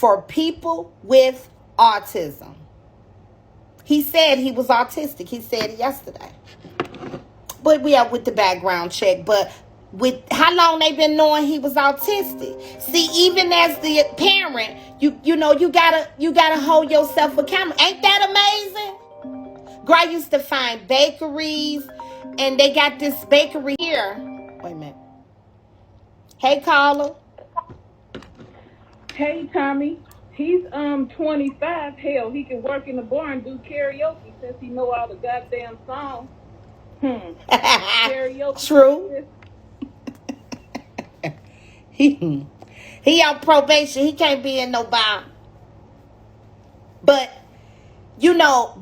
for people with autism. He said he was autistic. He said it yesterday. But we are with the background check. But with how long they been knowing he was autistic? See, even as the parent, you gotta hold yourself accountable. Ain't that amazing? Girl, I used to find bakeries, and they got this bakery here. Wait a minute. Hey, caller. Hey Tommy, he's 25. Hell, he can work in the bar and do karaoke since he know all the goddamn songs. Hmm. Karaoke True. contest. He he on probation. He can't be in no bar. But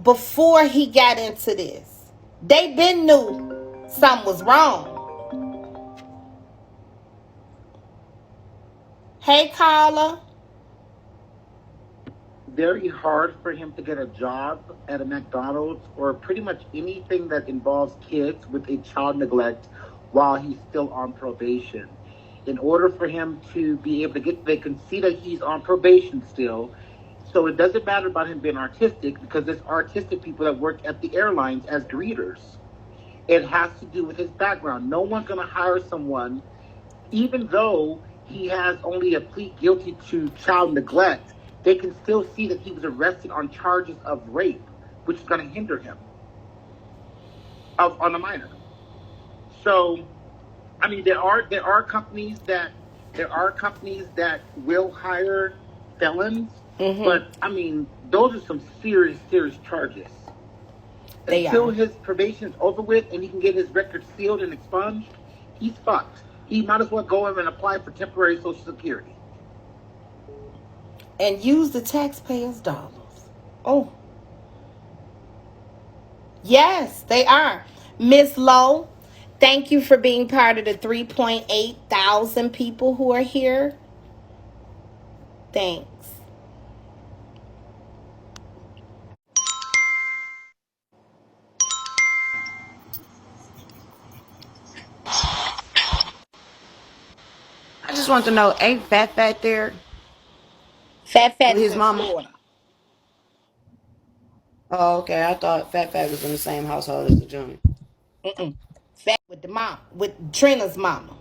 before he got into this, they been knew something was wrong. Hey, caller. Very hard for him to get a job at a McDonald's or pretty much anything that involves kids with a child neglect while he's still on probation. In order for him to be able to get, they can see that he's on probation still. So it doesn't matter about him being artistic because there's artistic people that work at the airlines as greeters. It has to do with his background. No one's going to hire someone, even though he has only a plea guilty to child neglect, they can still see that he was arrested on charges of rape, which is going to hinder him on a minor. So, I mean, there are companies that will hire felons, but I mean, those are some serious charges. They Until are. his probation is over with and he can get his record sealed and expunged, he's fucked. He might as well go in and apply for temporary Social Security. And use the taxpayers' dollars. Oh, yes, they are. Miss Lowe, thank you for being part of the 3.8 thousand people who are here. Thanks. I just want to know, ain't Fat there Fat with is his in mama? Florida. Oh, okay. I thought Fat was in the same household as the Johnny. Mm-mm. Fat with the mom, with Trina's mama.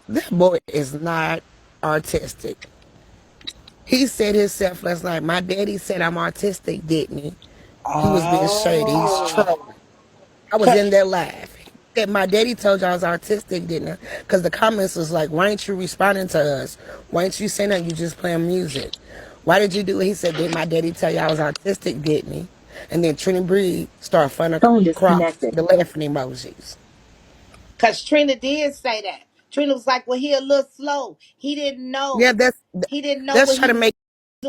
That boy is not artistic. He said himself last night, my daddy said I'm artistic, didn't he? He was being shady. He's Oh. trolling. I was in Cause there live. He said, my daddy told you I was artistic, didn't he? Because the comments was like, why ain't you responding to us? Why ain't you saying that you just playing music? Why did you do it? He said, did my daddy tell you I was artistic, didn't he? And then Trini Breed started fun across the laughing emojis. Trina did say that. Trina was like, well, he a little slow. He didn't Yeah, know. He didn't know that's what trying he to was make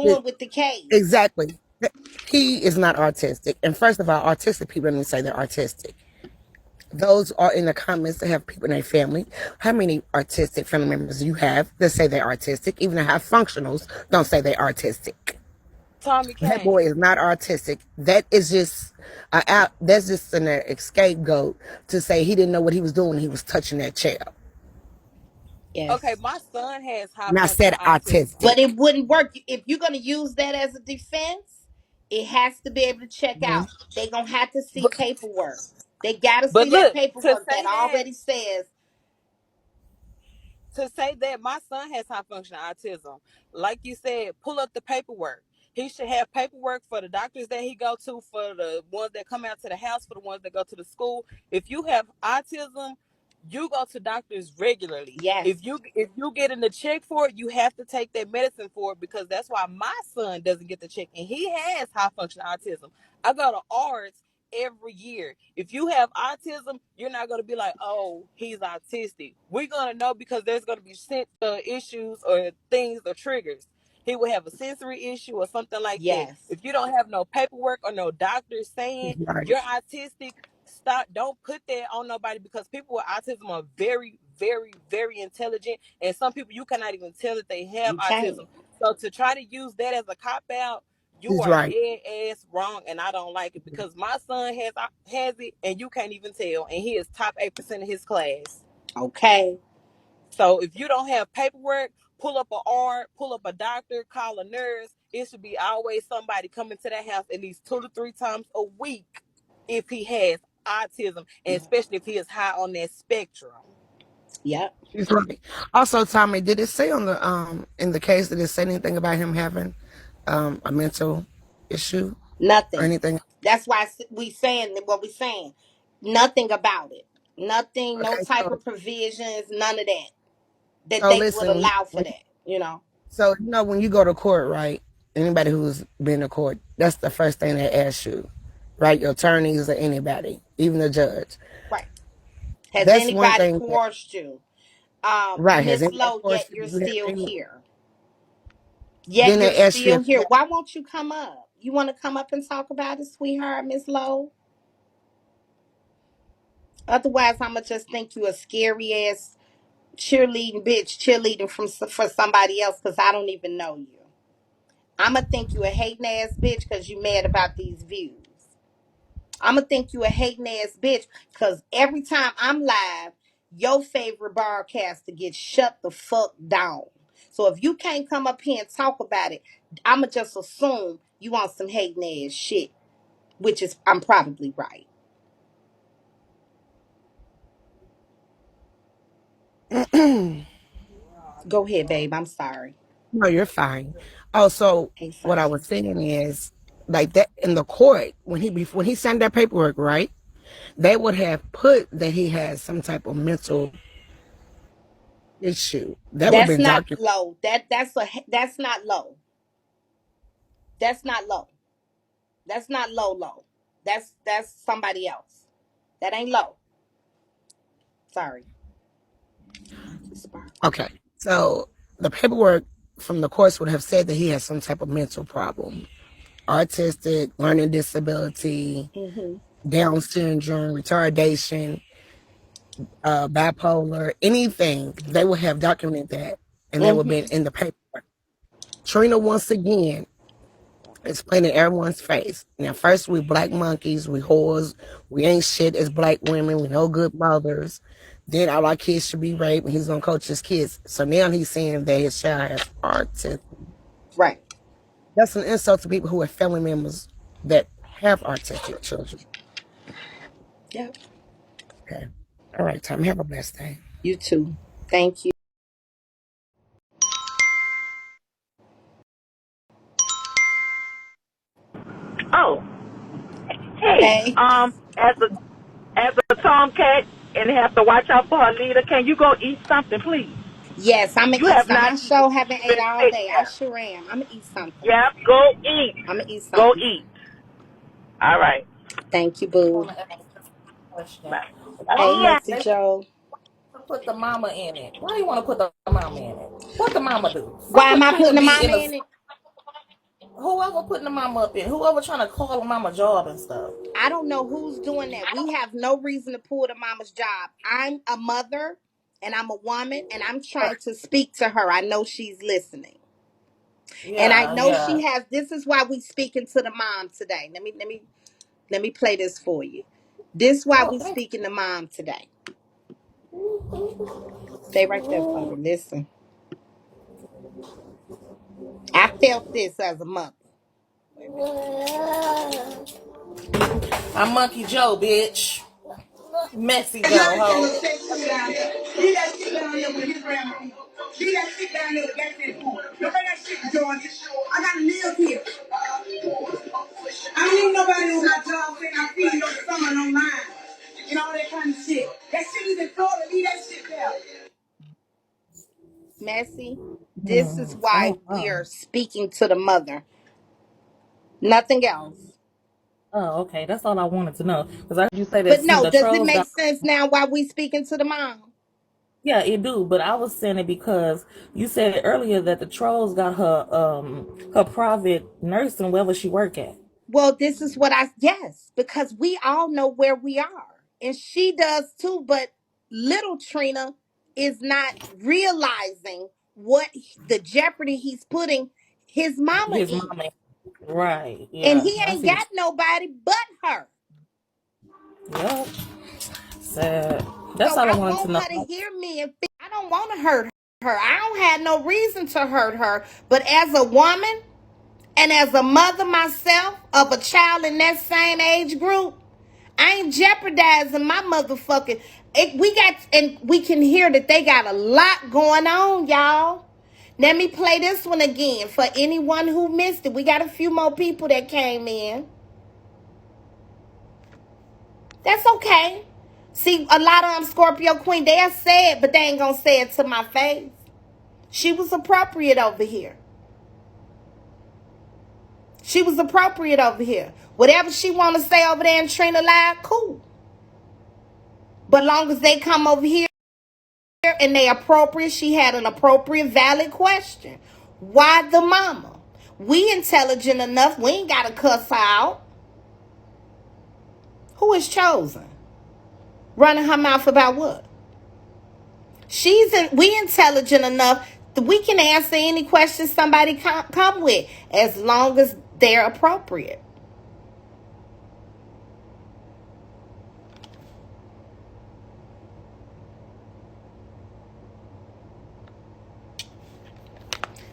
it doing with the case. exactly. He is not artistic. And first of all, artistic people don't even say they're artistic. Those are in the comments that have people in their family. How many artistic family members do you have that say they're artistic? Even the half functionals don't say they're artistic. Tommy That Kane. boy is not artistic. That is just that's just an scapegoat to say he didn't know what he was doing when he was touching that child. Okay, Yes. my son has high And I said functioning autism. But autistic. it wouldn't work. If you're going to use that as a defense, it has to be able to check out. They're going to have to see But paperwork. They got to but see that look, paperwork that already says, to say that my son has high functioning autism, like you said, pull up the paperwork. He should have paperwork for the doctors that he go to, for the ones that come out to the house, for the ones that go to the school. If you have autism, you go to doctors regularly. yes, If you get in the check for it, you have to take that medicine for it, because that's why my son doesn't get the check, and he has high functioning autism. I go to ARDS every year. If you have autism, you're not going to be like, oh, he's autistic. We're going to know because there's going to be issues or things or triggers. He will have a sensory issue or something like that. yes. If you don't have no paperwork or no doctor saying Right. you're autistic, stop. Don't put that on nobody, because people with autism are very, very, very intelligent, and some people you cannot even tell that they have You can't. autism. So to try to use that as a cop out, You He's are right. dead ass wrong, and I don't like it because my son has it, and you can't even tell, and he is top 8% of his class. Okay. So if you don't have paperwork, pull up a R, pull up a doctor, call a nurse. It should be always somebody coming to that house at least 2 to 3 times a week if he has autism, and especially if he is high on that spectrum. Yep. He's right. Also, Tommy, did it say on the in the case, did it say anything about him having a mental issue or Nothing. anything? That's why we saying what we saying. Nothing about it. Nothing. No Okay, type of provisions. None of that. That so they would listen, allow for that. You know. so when you go to court, right? Anybody who's been to court, that's the first thing they ask you, right? Your attorneys or anybody, even the judge. Right. Has That's one anybody thing that, coerced you? right? Has Miss anybody Lowe, yet forced you? you're Do you have still any? here. Yet Then you're they ask you still if here. Why won't you come up? You want to come up and talk about it, sweetheart, Miss Lowe? Otherwise, I'ma just think you a scary ass cheerleading bitch, cheerleading for somebody else because I don't even know you. I'ma think you a hating ass bitch because you mad about these views. I'ma think you a hating ass bitch because every time I'm live, your favorite broadcaster gets shut the fuck down. So if you can't come up here and talk about it, I'ma just assume you want some hating ass shit, which is I'm probably right. Go ahead, babe. I'm sorry. no, you're fine. Also, Hey, what I sorry. was saying is like that in the court when he signed that paperwork, right? They would have put that he has some type of mental issue. That would have That's been not documented. low. That's not low. That's not low. That's not low. That's somebody else. That ain't low. Sorry. Monkey sparkle. Okay, so the paperwork from the courts would have said that he has some type of mental problem, autistic, learning disability, Mm-hmm. Down syndrome, retardation, bipolar, anything. They would have documented that, and that would have Mm-hmm. been in the paperwork. Trina, once again, is playing in everyone's face. Now, first we black monkeys, we whores, we ain't shit as black women, we no good mothers. Then all our kids should be raped, and he's gonna coach his kids. So now he's saying that his child has autism. Right. That's an insult to people who have family members that have autistic children. Yep. Okay. All right, Tom. Have a blessed day. You too. Thank you. Oh, hey, Hey. as a tomcat and have to watch out for her leader, can you go eat something, please? Yes, I'm gonna You eat have some. not I eaten. sure haven't You've ate been all sitting day. I there. sure am. I'm gonna eat something. Yeah, go eat. I'm gonna eat Go something. eat. All right. Thank you, I boo. want to ask a question. Bye. Hey, Why Messy they Joe. put the mama in it? Why you want to put the mama in it? What the mama do? Some Why am put I putting Trina the B mama in a in it? whoever putting the mama up in, whoever trying to call the mama job and stuff. I don't know who's doing that. We have no reason to pull the mama's job. I'm a mother and I'm a woman and I'm trying to speak to her. I know she's listening. And I Yeah, know yeah. she has this is why we speaking to the mom today. Let me play this for you. This is why Oh, we thank speaking to mom today. you. Stay right there for me. Listen. I felt this as a mother. Wait a minute. I'm Monkey Joe, bitch. Messy Leave Joe, ho. that shit down there with his grandma. Leave that shit down there with that shit food. Don't bring that shit to Georgia. I gotta live here. I don't need nobody on my job saying I'm feeding your son online and all that kind of shit. That shit is in Florida. Leave that shit there. Messy, this is why Oh, we oh. are speaking to the mother. Nothing else. Oh, okay. That's all I wanted to know. Because I heard you say that But some no, the does it trolls make got. sense now why we speaking to the mom? Yeah, it do. But I was saying it because you said earlier that the trolls got her private nursing wherever she work at. Well, this is what yes, because we all know where we are. And she does too, but little Trina is not realizing what the jeopardy he's putting his mama His in. mama. Right. And Yeah. he I ain't see what got nobody but her. Yep. Sad. That's So all I I wanted to want know. her to hear me and I don't want to hurt her. I don't have no reason to hurt her. But as a woman and as a mother myself of a child in that same age group, I ain't jeopardizing my motherfucking. We can hear that they got a lot going on, y'all. Let me play this one again for anyone who missed it. We got a few more people that came in. That's okay. See, a lot of them Scorpio Queen, they'll say it, but they ain't gonna say it to my face. She was appropriate over here. She was appropriate over here. Whatever she want to say over there in Trina Live, cool. But long as they come over here and they appropriate, she had an appropriate, valid question. Why the mama? We intelligent enough. We ain't got to cuss her out. Who is chosen? Running her mouth about what? We intelligent enough that we can answer any question somebody come with as long as they're appropriate.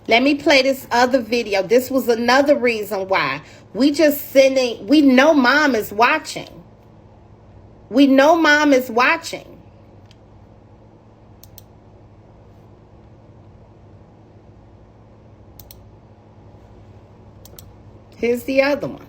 Let me play this other video. This was another reason why we know mom is watching. We know mom is watching. Here's the other one.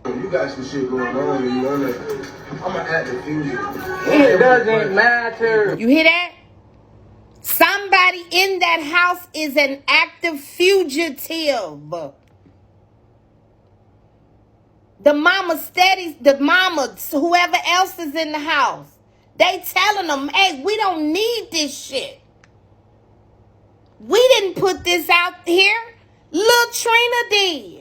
You got some shit going on and you on that. I'm an active fugitive. It doesn't matter. You hear that? Somebody in that house is an active fugitive. The mama steady, the mama, whoever else is in the house, they telling them, hey, we don't need this shit. We didn't put this out here. Lil Trina did.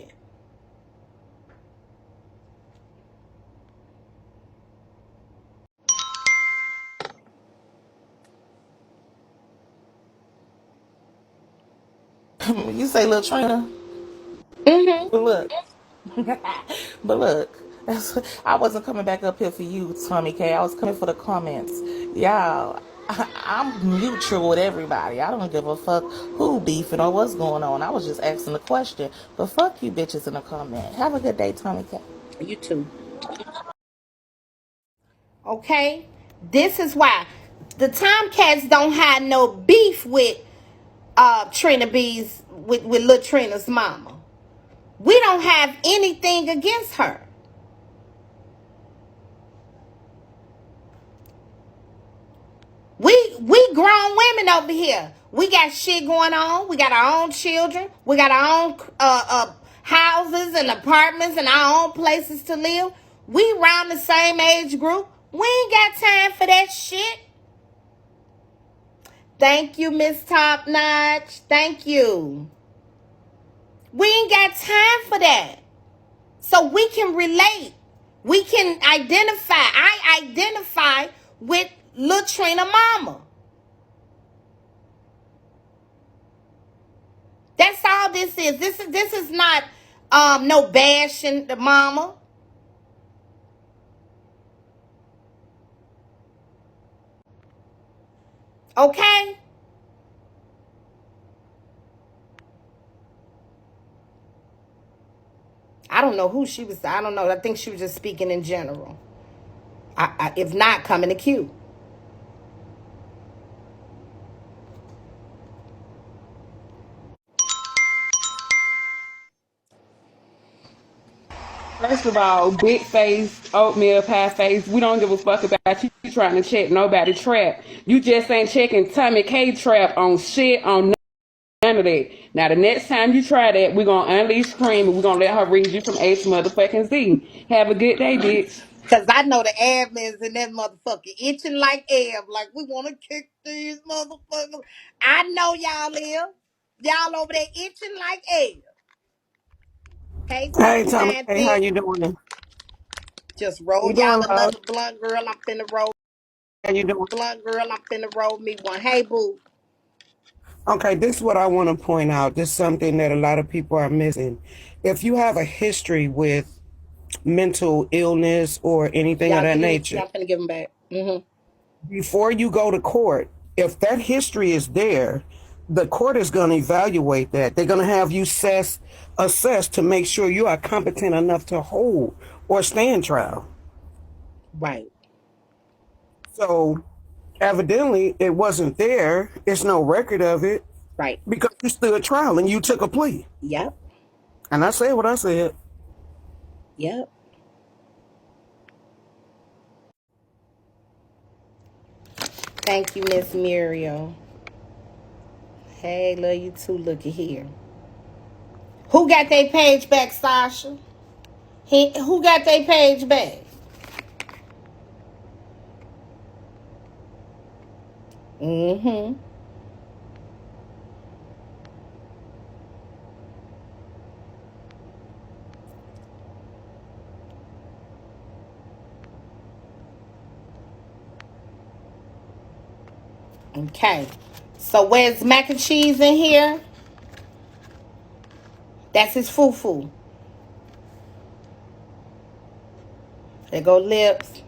You say little Trina? Mm-hmm. But look. But look. I wasn't coming back up here for you, Tommy K. I was coming for the comments. Y'all, I'm neutral with everybody. I don't give a fuck who beefing or what's going on. I was just asking the question. But fuck you bitches in the comment. Have a good day, Tommy K. You too. Okay? This is why the Tomcats don't have no beef with Trina B's with Lil Trina's mama. We don't have anything against her. We grown women over here. We got shit going on. We got our own children. We got our own houses and apartments and our own places to live. We around the same age group. We ain't got time for that shit. Thank you, Miss Top Notch. Thank you. We ain't got time for that. So we can relate. We can identify. I identify with Lil Trina mama. That's all this is. This is not no bashing the mama. Okay? I don't know who she was. I don't know. I think she was just speaking in general. If not, come in the queue. First of all, big face, oatmeal pie face. We don't give a fuck about you trying to check nobody trap. You just ain't checking Tommy K trap on shit on none of that. Now the next time you try that, we're gonna unleash cream and we're gonna let her read you from A to motherfucking Z. Have a good day, bitch. Cause I know the admins in that motherfucker itching like Eb. Like we wanna kick these motherfuckers. I know y'all live. Y'all over there itching like Eb. Hey, Hey, Titi Tommy. Bad Hey, how Bitch. you doing? Just roll I'm y'all doing well. another blunt, girl. I'm finna roll. How you doing? Blunt girl, I'm finna roll me one. Hey, boo. Okay, this is what I want to point out. This is something that a lot of people are missing. If you have a history with mental illness or anything of Y'all that give me, nature, y'all finna give them back. before you go to court, if that history is there, the court is going to evaluate that. They're going to have you assessed to make sure you are competent enough to hold or stand trial. Right, So evidently it wasn't there. It's no record of it right. because you stood trial and you took a plea. Yep, And I said what I said. yep. Thank you, Miss Muriel. Hey, love you too. Looky here. Who got their page back, Sasha? Who got their page back? Mm-hmm. Okay. So where's mac and cheese in here? That's his foo-foo. There go lips.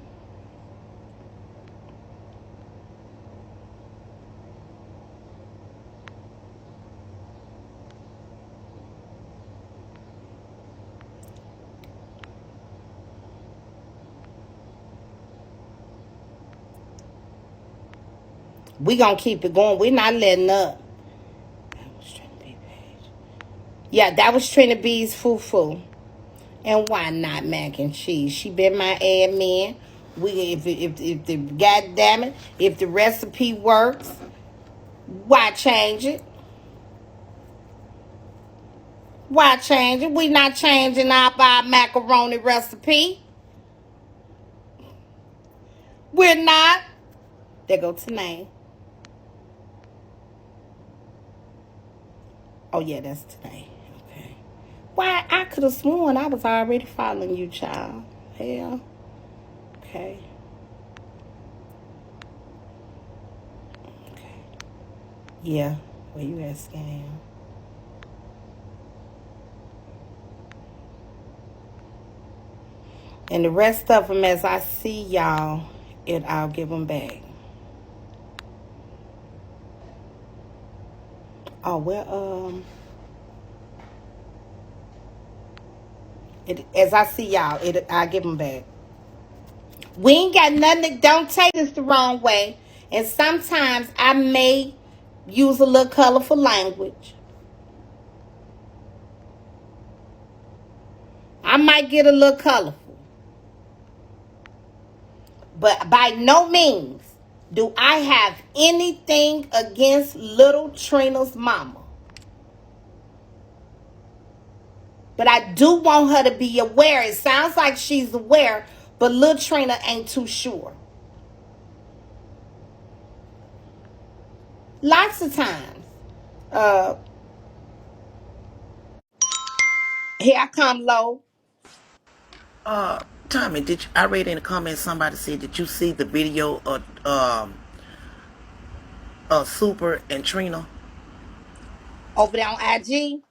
We gonna keep it going. We're not letting up. Yeah, that was Trina B's foo-foo. And why not mac and cheese? She been my admin. If the goddamn it, if the recipe works, why change it? Why change it? We not changing our macaroni recipe. We're not. There go Tanae. Oh yeah, that's Tanae. Okay. Why I could have sworn I was already following you, child. Hell. Okay. Okay. Yeah. Where you at, Scam? And the rest of them, as I see y'all, I'll give them back. Oh well, as I see y'all, I'll give them back. We ain't got nothing. Don't take this the wrong way. And sometimes I may use a little colorful language. I might get a little colorful. But by no means do I have anything against little Trina's mama. But I do want her to be aware. It sounds like she's aware, but little Trina ain't too sure. Lots of times. Uh, Here I come, Low. Tommy, I read in the comments somebody said, did you see the video of Super and Trina? Over there on IG.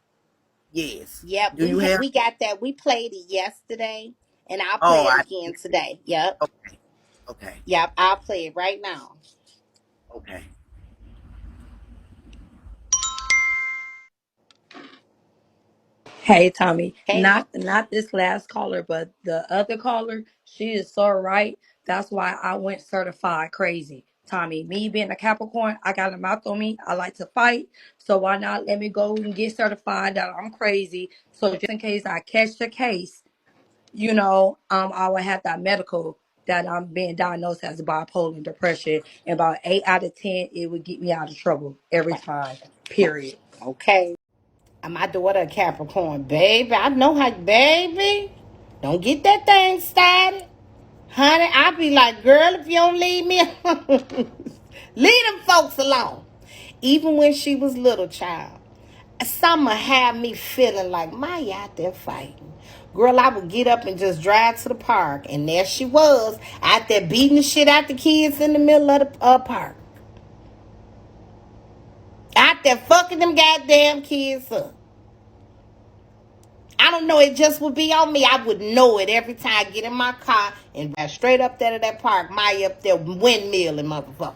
Yes. Yep, Do you have? we got that. We played it yesterday, and I'll play Oh, it I. again today. Yep, Okay. Okay. yep. I'll play it right now. Okay. Hey Tommy, Hey, not this last caller, but the other caller. She is so right. That's why I went certified crazy. Tommy, me being a Capricorn, I got a mouth on me. I like to fight, so why not let me go and get certified that I'm crazy? So just in case I catch the case, I would have that medical that I'm being diagnosed as bipolar and depression. And about 8 out of 10, it would get me out of trouble every time. Period. okay. My daughter a Capricorn, baby. I know how, baby. Don't get that thing started, honey. I be like, girl, if you don't leave me, leave them folks alone. Even when she was little child. Summer had me feeling like Maya out there fighting. Girl, I would get up and just drive to the park, and there she was out there beating the shit out the kids in the middle of the park. Out there fucking them goddamn kids up. I don't know, it just would be on me. I would know it every time I get in my car and drive straight up there to that park. Maya up there windmilling, motherfucker.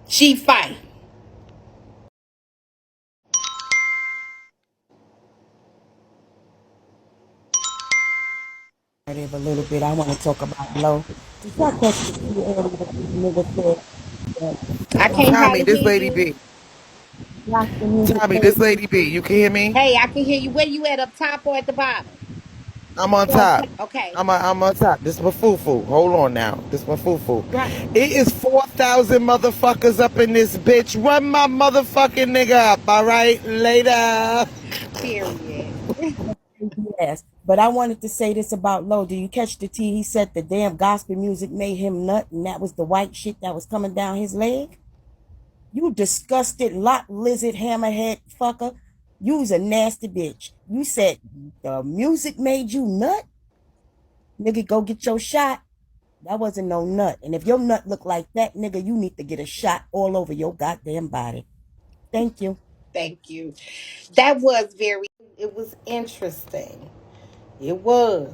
She fight. A little bit. I want to talk about low. Did y'all catch the tea earlier that this nigga said I that can't Tommy, hardly this hear lady you. B. gospel music Tommy, made this lady B. You can hear me? Hey, I can hear you. Where you at, up top or at the bottom? I'm on You on top. top? Okay. I'm on top. This is my foo-foo. Hold on now. This is my foo-foo. Right. It is 4,000 motherfuckers up in this bitch. Run my motherfucking nigga up, all right? Later. Period. yes. But I wanted to say this about Low. Do you catch the tea? He said the damn gospel music made him nut, and that was the white shit that was coming down his leg. You disgusted lot lizard hammerhead fucker. You's a nasty bitch. You said the music made you nut? Nigga, go get your shot. That wasn't no nut. And if your nut look like that, nigga, you need to get a shot all over your goddamn body. Thank you. Thank you. That was very, it was interesting. It was.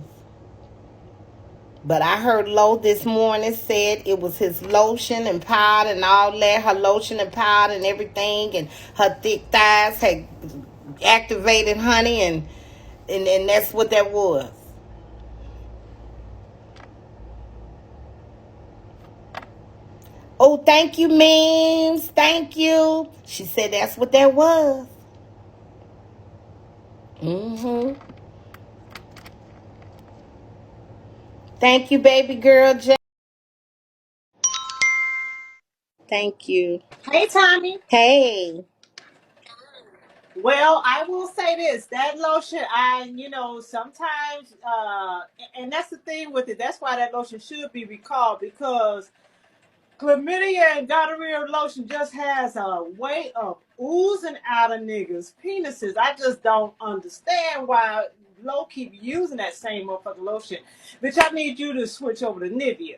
But I heard Lo this morning said it was his lotion and powder and all that. Her lotion and powder and everything. And her thick thighs had activated honey. And that's what that was. Oh, thank you, memes. Thank you. She said that's what that was. Mm-hmm. Thank you, baby girl. Thank you. Hey, Tommy. Hey. Well, I will say this: that lotion, sometimes, and that's the thing with it. That's why that lotion should be recalled because chlamydia and gonorrhea lotion just has a way of oozing out of niggas' penises. I just don't understand why Lo keep using that same motherfucking lotion. Bitch, I need you to switch over to Nivea.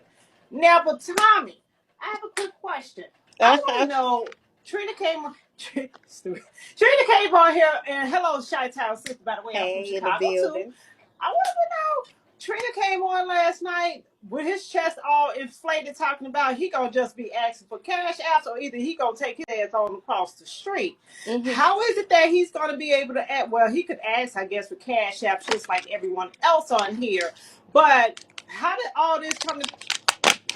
Now, but Tommy, I have a quick question. I want to Uh-huh. know. Trina came on. Trina came on here, and hello, Chi-Town sister. By the way, I'm from Hey, in the Chicago too. building. I want to know. Trina came on last night with his chest all inflated, talking about he gonna just be asking for cash apps, or either he gonna take his ass on across the street. Mm-hmm. How is it that he's gonna be able to act? Well, he could ask, I guess, for cash apps just like everyone else on here. But how did all this come to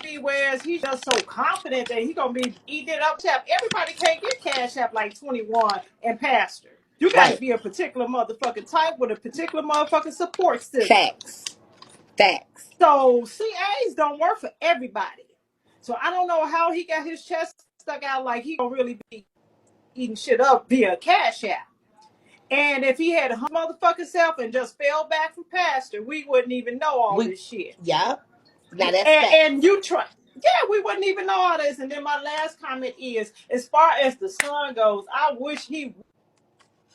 be? Whereas he's just so confident that he gonna be eating it up. Tap. Everybody can't get cash app like 21 and Pastor. You got to Right. be a particular motherfucking type with a particular motherfucking support system. Facts. Facts. So CAs don't work for everybody. So I don't know how he got his chest stuck out like he gonna really be eating shit up via Cash App. And if he had a motherfucking self and just fell back from Pastor, we wouldn't even know all We this shit. Yup. Now that's And facts. you try, yeah, we wouldn't even know all this. And then my last comment is, as far as the son goes, I wish he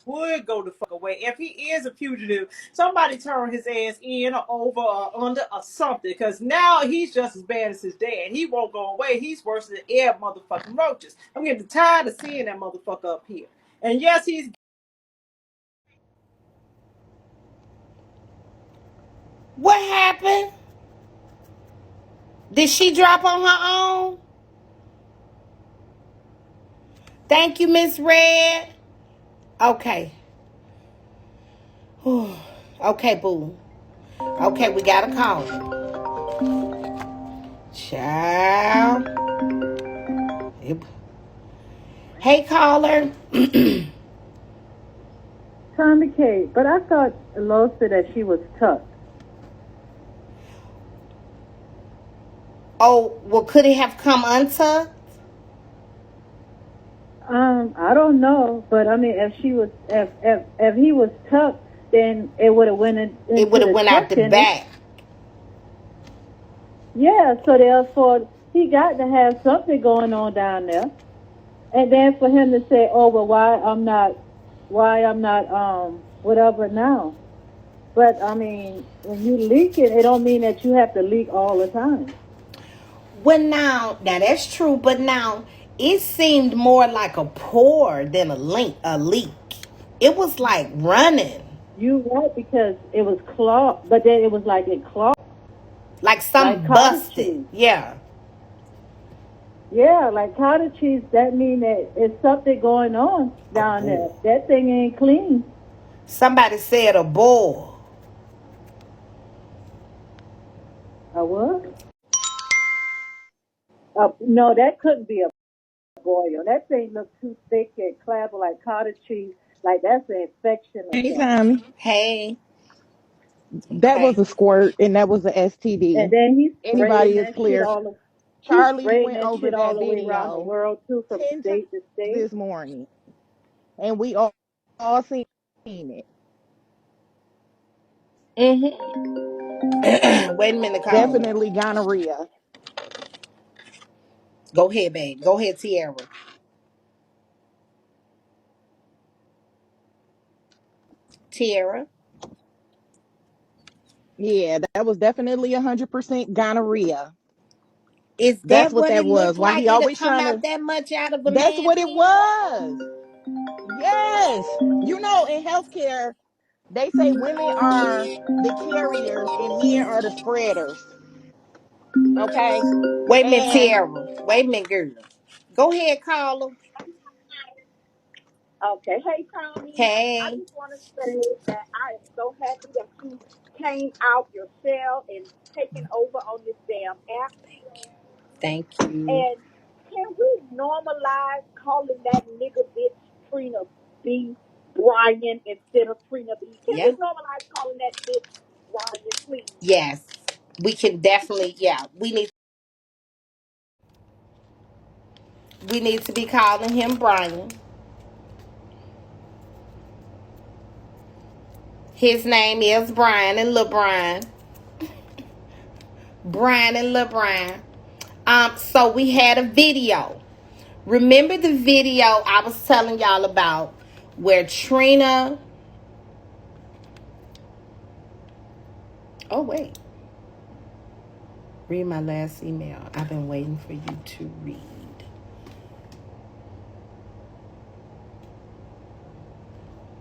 would go the fuck away. If he is a fugitive, somebody turn his ass in or over or under or something. Because now he's just as bad as his dad. He won't go away. He's worse than air motherfucking roaches. I'm getting tired of seeing that motherfucker up here. And yes, he's What happened? Did she drop on her own? Thank you, Miss Red. Okay. Okay, boo. Okay, we got a call. Ciao. Yep. Hey, caller. Tommy K, but I thought Lo said that she was tucked. Oh, well, could it have come untucked? I don't know, but I mean, if she was, if he was tucked, then it would have went into It would have the went out chest, the didn't it? back. Yeah, so therefore he got to have something going on down there. And then for him to say, "Oh, well, why I'm not, whatever now." But I mean, when you leak it, it don't mean that you have to leak all the time. Well, now that's true, but now it seemed more like a pour than a leak. It was like running, You right because it was clogged, but then it was like it clogged, like like some cottage busted. cheese. Yeah. Yeah, like cottage cheese. That mean that it's something going on A down there. bull. That thing ain't clean. Somebody said a bull. A what? No, that couldn't be a boil. That thing looked too thick and clabber like cottage cheese. Like that's an infection or Hey, something. Tommy. Hey. That was Okay. a squirt and that was a And STD. then he's spraying Anybody is that shit clear. he's Charlie spraying went that over shit all that the way around the video world too, from 10 times state to state. this morning, and we all seen it. Mm-hmm. Wait a minute, caller. Definitely gonorrhea. Go ahead, babe. Go ahead, Tierra. Tierra. Yeah, that was definitely 100% gonorrhea. Is That's that what what that it was. looked Why like? he It'll always come trying out to. that much out of a That's man what it then? was. Yes. You know, in healthcare, they say women are the carriers and men are the spreaders. Okay. Wait a minute, And Tierra. Wait a minute, girl. Go ahead, caller. Okay. Hey, Tommy. I Hey. just want to say that I am so happy that you came out your shell and taking over on this damn app. Thank you. And can we normalize calling that nigga bitch Trina B. Brian instead of Trina B? Can we Yeah. normalize calling that bitch Brian, please? Yes. We can definitely, yeah. We need to be calling him Brian. His name is Brian and LeBron. Brian and LeBron. So we had a video. Remember the video I was telling y'all about where Trina. Oh wait. Read my last email. I've been waiting for you to read.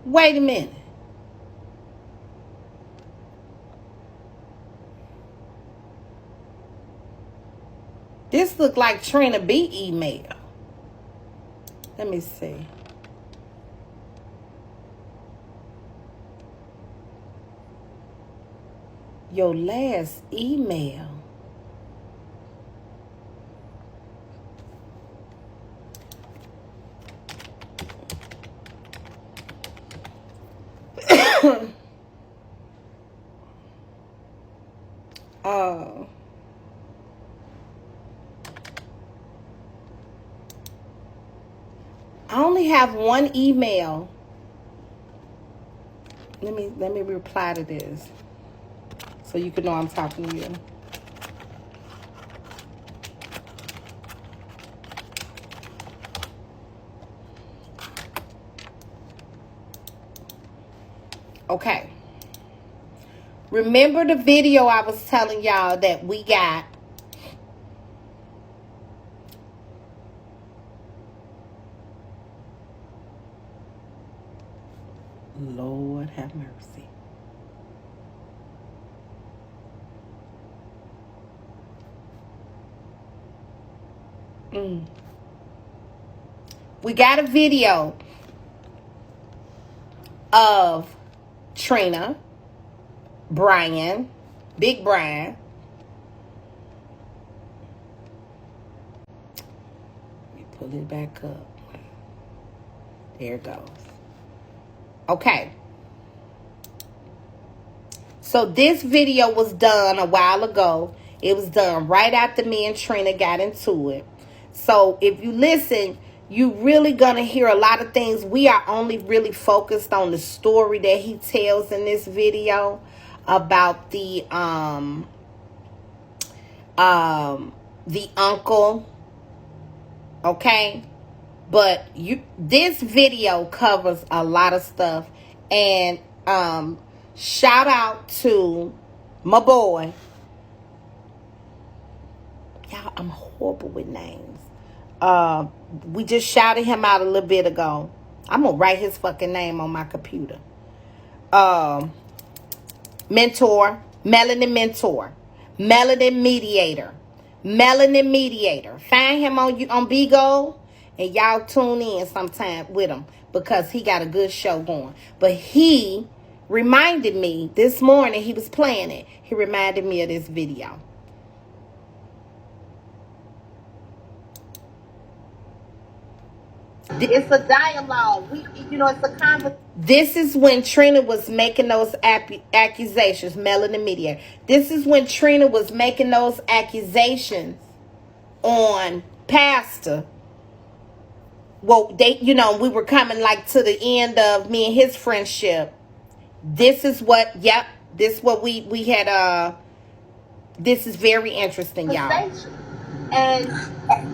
Wait a minute. This looked like Trina B email. Let me see. Your last email. uh, I only have one email. Let me reply to this so you can know I'm talking to you. Okay. Remember the video I was telling y'all that we got? Lord have mercy. We got a video of Trina, Brian, Big Brian. Let me pull it back up. There it goes. Okay. So this video was done a while ago. It was done right after me and Trina got into it. So if you listen, you really gonna hear a lot of things. We are only really focused on the story that he tells in this video about the uncle. Okay. But this video covers a lot of stuff. And shout out to my boy. Y'all, I'm horrible with names. We just shouted him out a little bit ago. I'm gonna write his fucking name on my computer. Mentor, Melanin Mentor, Melanin Mediator, Melanin Mediator. Find him on Bigo, and y'all tune in sometime with him because he got a good show going. But he reminded me this morning, he was playing it. He reminded me of this video. It's a dialogue. It's a conversation. This is when Trina was making those accusations, Melanin Media. This is when Trina was making those accusations on Pastor. Well, we were coming like to the end of me and his friendship. This is what we had. This is very interesting, y'all. And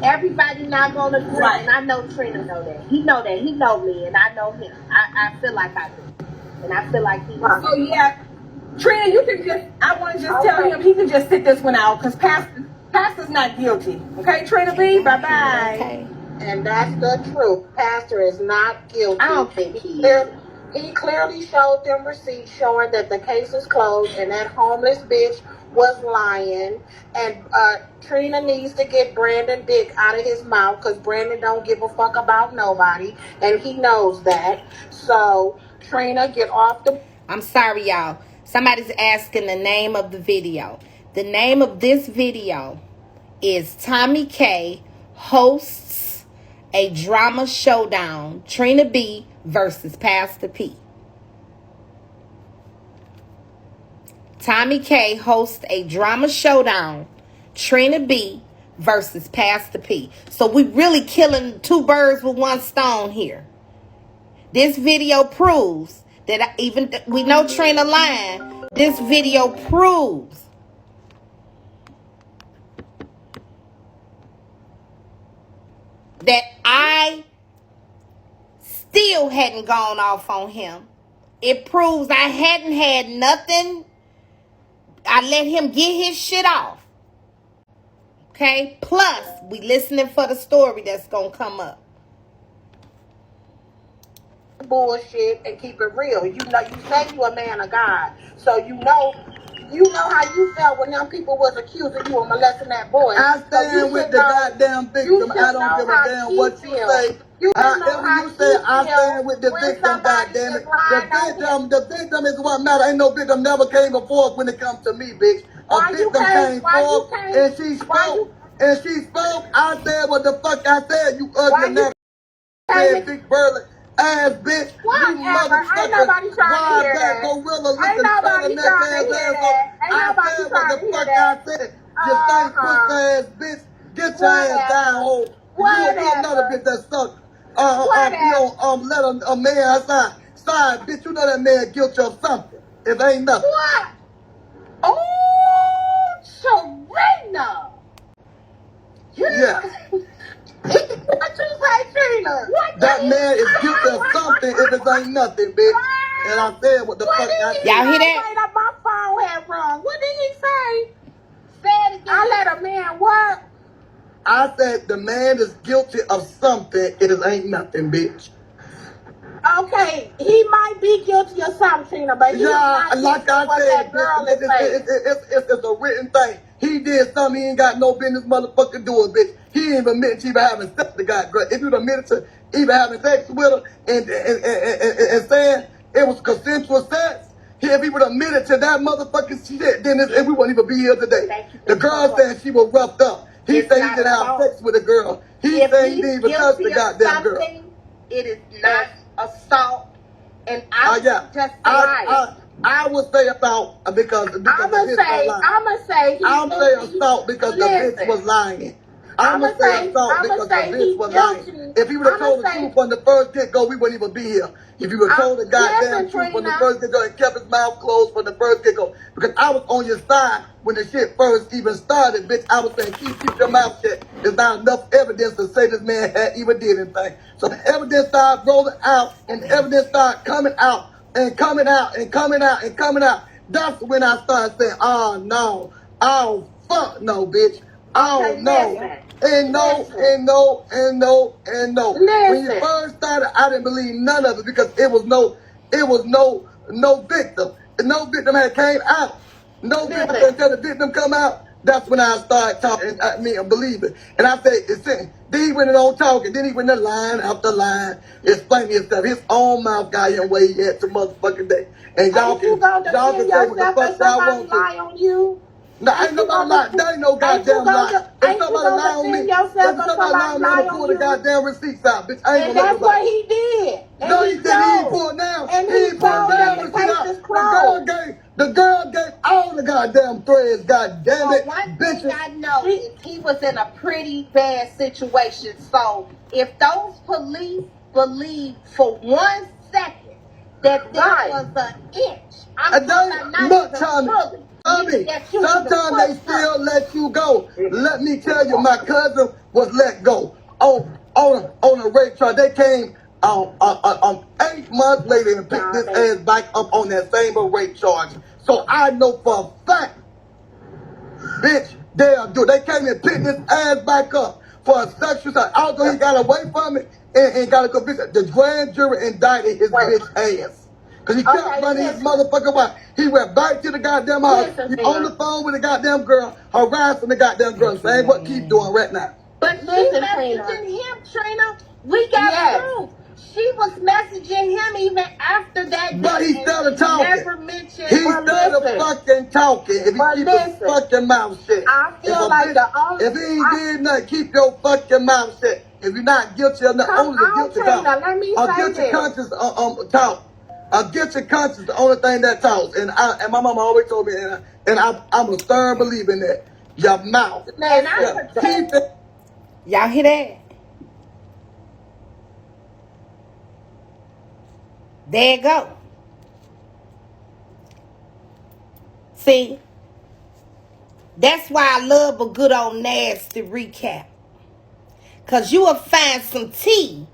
everybody not gonna agree, right. And I know Trina know that. He know that. He know me, and I know him. I feel like I do, and I feel like he. Oh yeah, Trina, you can just. I want to just tell him he can just sit this one out because Pastor's not guilty. Okay, Trina B. Bye bye. Okay. And that's the truth. Pastor is not guilty. I don't think he is. He clearly showed them receipts showing that the case is closed and that homeless bitch was lying. And Trina needs to get Brandon dick out of his mouth because Brandon don't give a fuck about nobody. And he knows that. So, Trina, get off the... I'm sorry, y'all. Somebody's asking the name of the video. The name of this video is Tomi K hosts a drama showdown, Trina B versus Pastor P. Tomi K hosts a drama showdown, Trina B versus Pastor P. So we really killing two birds with one stone here. This video proves that we know Trina lying. This video proves that I still hadn't gone off on him. It proves I hadn't had nothing. I let him get his shit off. Okay? Plus, we listening for the story that's going to come up. Bullshit and keep it real. You know, you say you a man of God. So you know how you felt when them people was accusing you of molesting that boy. I stand with the goddamn victim. I don't give a damn what you say. However you say, I stand with the victim, goddammit. The victim is what matters. Ain't no victim never came before when it comes to me, bitch. A victim came forth and she spoke. I said what the fuck I said, you ugly neck, big burly ass bitch. Whatever. You motherfucker. Ain't nobody trying to hear that. Gorilla Ain't nobody trying to hear that. Ain't nobody trying to hear that. I said. You stank pussy ass bitch. Get your ass down, ho. You another bitch that suck. Let a man outside. Sorry, bitch, you know that man guilty of something. If ain't nothing. What? Oh, Serena. Yeah. What you say, Trina? That man is guilty of something if it ain't nothing, bitch. And I said what the fuck I said. Y'all hear that? Wait up, my phone had wrong. What did he say? Say it again. I let a man what? I said the man is guilty of something. It ain't nothing, bitch. Okay, he might be guilty of something, Trina, but he's not like I said, it's a written thing. He did something he ain't got no business motherfucking doing, bitch. He ain't even admitted to even having sex with the guy. If you'd admitted to even having sex with her and saying it was consensual sex, if he would have admitted to that motherfucking shit, then we wouldn't even be here today. The girl said she was roughed up. He said he didn't have sex with a girl. He said he didn't even touch the goddamn girl. It is not assault, and I just say I would say about because I'm gonna say I'm saying assault because the bitch was lying. I'ma say assault because the bitch was lying. If he would have told the truth from the first get-go, we wouldn't even be here. If he would have told the goddamn truth from the first get-go and kept his mouth closed from the first get-go. Because I was on your side when the shit first even started, bitch. I was saying, keep your mouth shut. There's not enough evidence to say this man had even did anything. So the evidence started rolling out, and the evidence started coming out, and coming out, and coming out, and coming out. That's when I started saying, oh, no. Oh, fuck no, bitch. Oh, no. And no, and no, and no, and no. When you first started, I didn't believe none of it because it was no victim. No victim had came out. No victim until the victim come out. That's when I started talking, and believing. And I say, then he went on talking. Then he went in line after line, explaining himself. His own mouth got him where he had to motherfucking day. And y'all can say what the fuck y'all want to. Lie on you? No, ain't nobody lie. That ain't no goddamn lie. If somebody lie on me, if somebody lie on me, I'ma pull the goddamn receipts out, bitch. I ain't gonna let nobody. That's what he did. No, he didn't. He ain't pull now. And he ain't pull down the receipt out. The girl gave all the goddamn threads. Goddamn it, one bitches. thing I know is he was in a pretty bad situation. So if those police believe for 1 second that there was an inch, I'm look, Tommy, sometimes they still let you go. Let me tell you, my cousin was let go on a rape charge. They came 8 months later and picked this ass back up on that same rape charge. So I know for a fact, bitch, they'll do. They came and picked this ass back up for a sexual assault. Although he got away from it and got a conviction, the grand jury indicted his bitch ass. Because he kept running his motherfucking mouth. He went back to the goddamn house. He on the phone with the goddamn girl, harassing the goddamn girl. Saying what keep doing right now. But she messaging him, Trina. We got proof. She was messaging him even after that. But he started talking. Never mentioned. He started fucking talking. If he keep his fucking mouth shut. I feel like the only. If he ain't did nothing, keep your fucking mouth shut. If you're not guilty of nothing, only the guilty talk. Let me say guilty conscience talk. A guilty conscience the only thing that talks. And my mama always told me, and I'm a stern believer in that. Your mouth. And y'all hear that? There you go. See, that's why I love a good old nasty recap. Because you will find some tea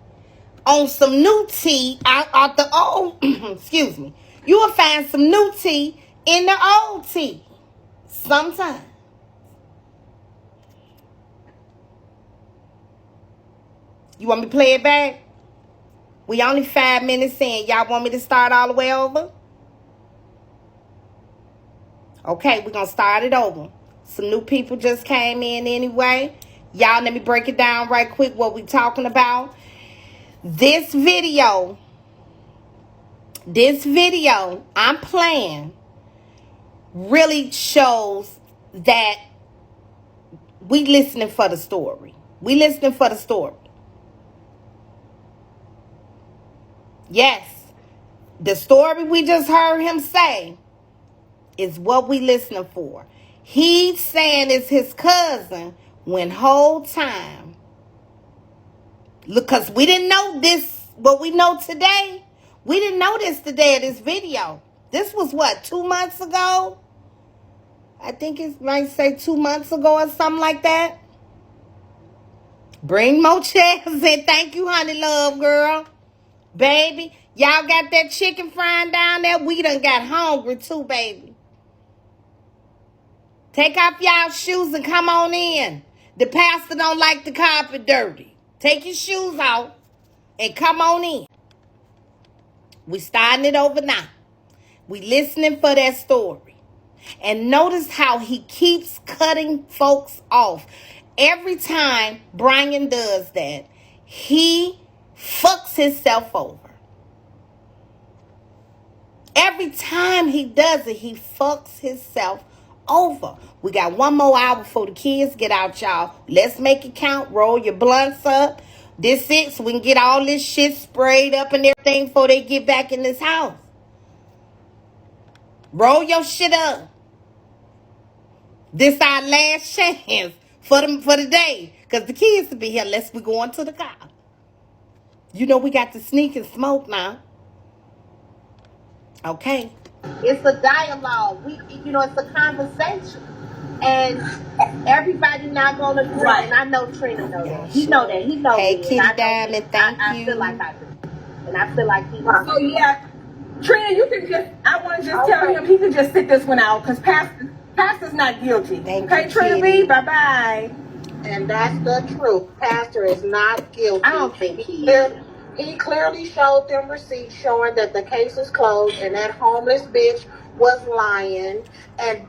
on some new tea out the old, excuse me. You will find some new tea in the old tea. Sometimes. You want me to play it back? We only 5 minutes in. Y'all want me to start all the way over? Okay, we're going to start it over. Some new people just came in anyway. Y'all, let me break it down right quick what we talking about. This video I'm playing really shows that we listening for the story. We listening for the story. Yes, the story we just heard him say is what we listening for. He's saying it's his cousin when whole time. Look, because we didn't know this, what we know today. We didn't know this today in this video. This was what, 2 months ago? I think it might say 2 months ago or something like that. Bring more chairs in. Thank you, honey love, girl. Baby, y'all got that chicken frying down there? We done got hungry too, baby. Take off y'all shoes and come on in. The pastor don't like the carpet dirty. Take your shoes off and come on in. We starting it over now. We listening for that story. And notice how he keeps cutting folks off. Every time Brian does that, he fucks himself over. Every time he does it, he fucks himself over. We got 1 more hour before the kids get out, y'all. Let's make it count. Roll your blunts up. This it, so we can get all this shit sprayed up and everything before they get back in this house. Roll your shit up. This our last chance for the day. Because the kids will be here unless we go into the car. You know we got to sneak and smoke now. Okay. It's a dialogue. It's a conversation, and everybody not gonna agree. Right. And I know Trina know Yeah, that. He know that. He know hey, me, and Kitty I know me. Diamond, thank I feel like you. I do, and I feel like he. So yeah, Trina, you can just. I want to just tell him he can just sit this one out because Pastor's not guilty. Thank Okay, you, Trina Kitty. B. Bye bye. And that's the truth. Pastor is not guilty. I don't think he is. He clearly showed them receipts showing that the case is closed and that homeless bitch was lying. And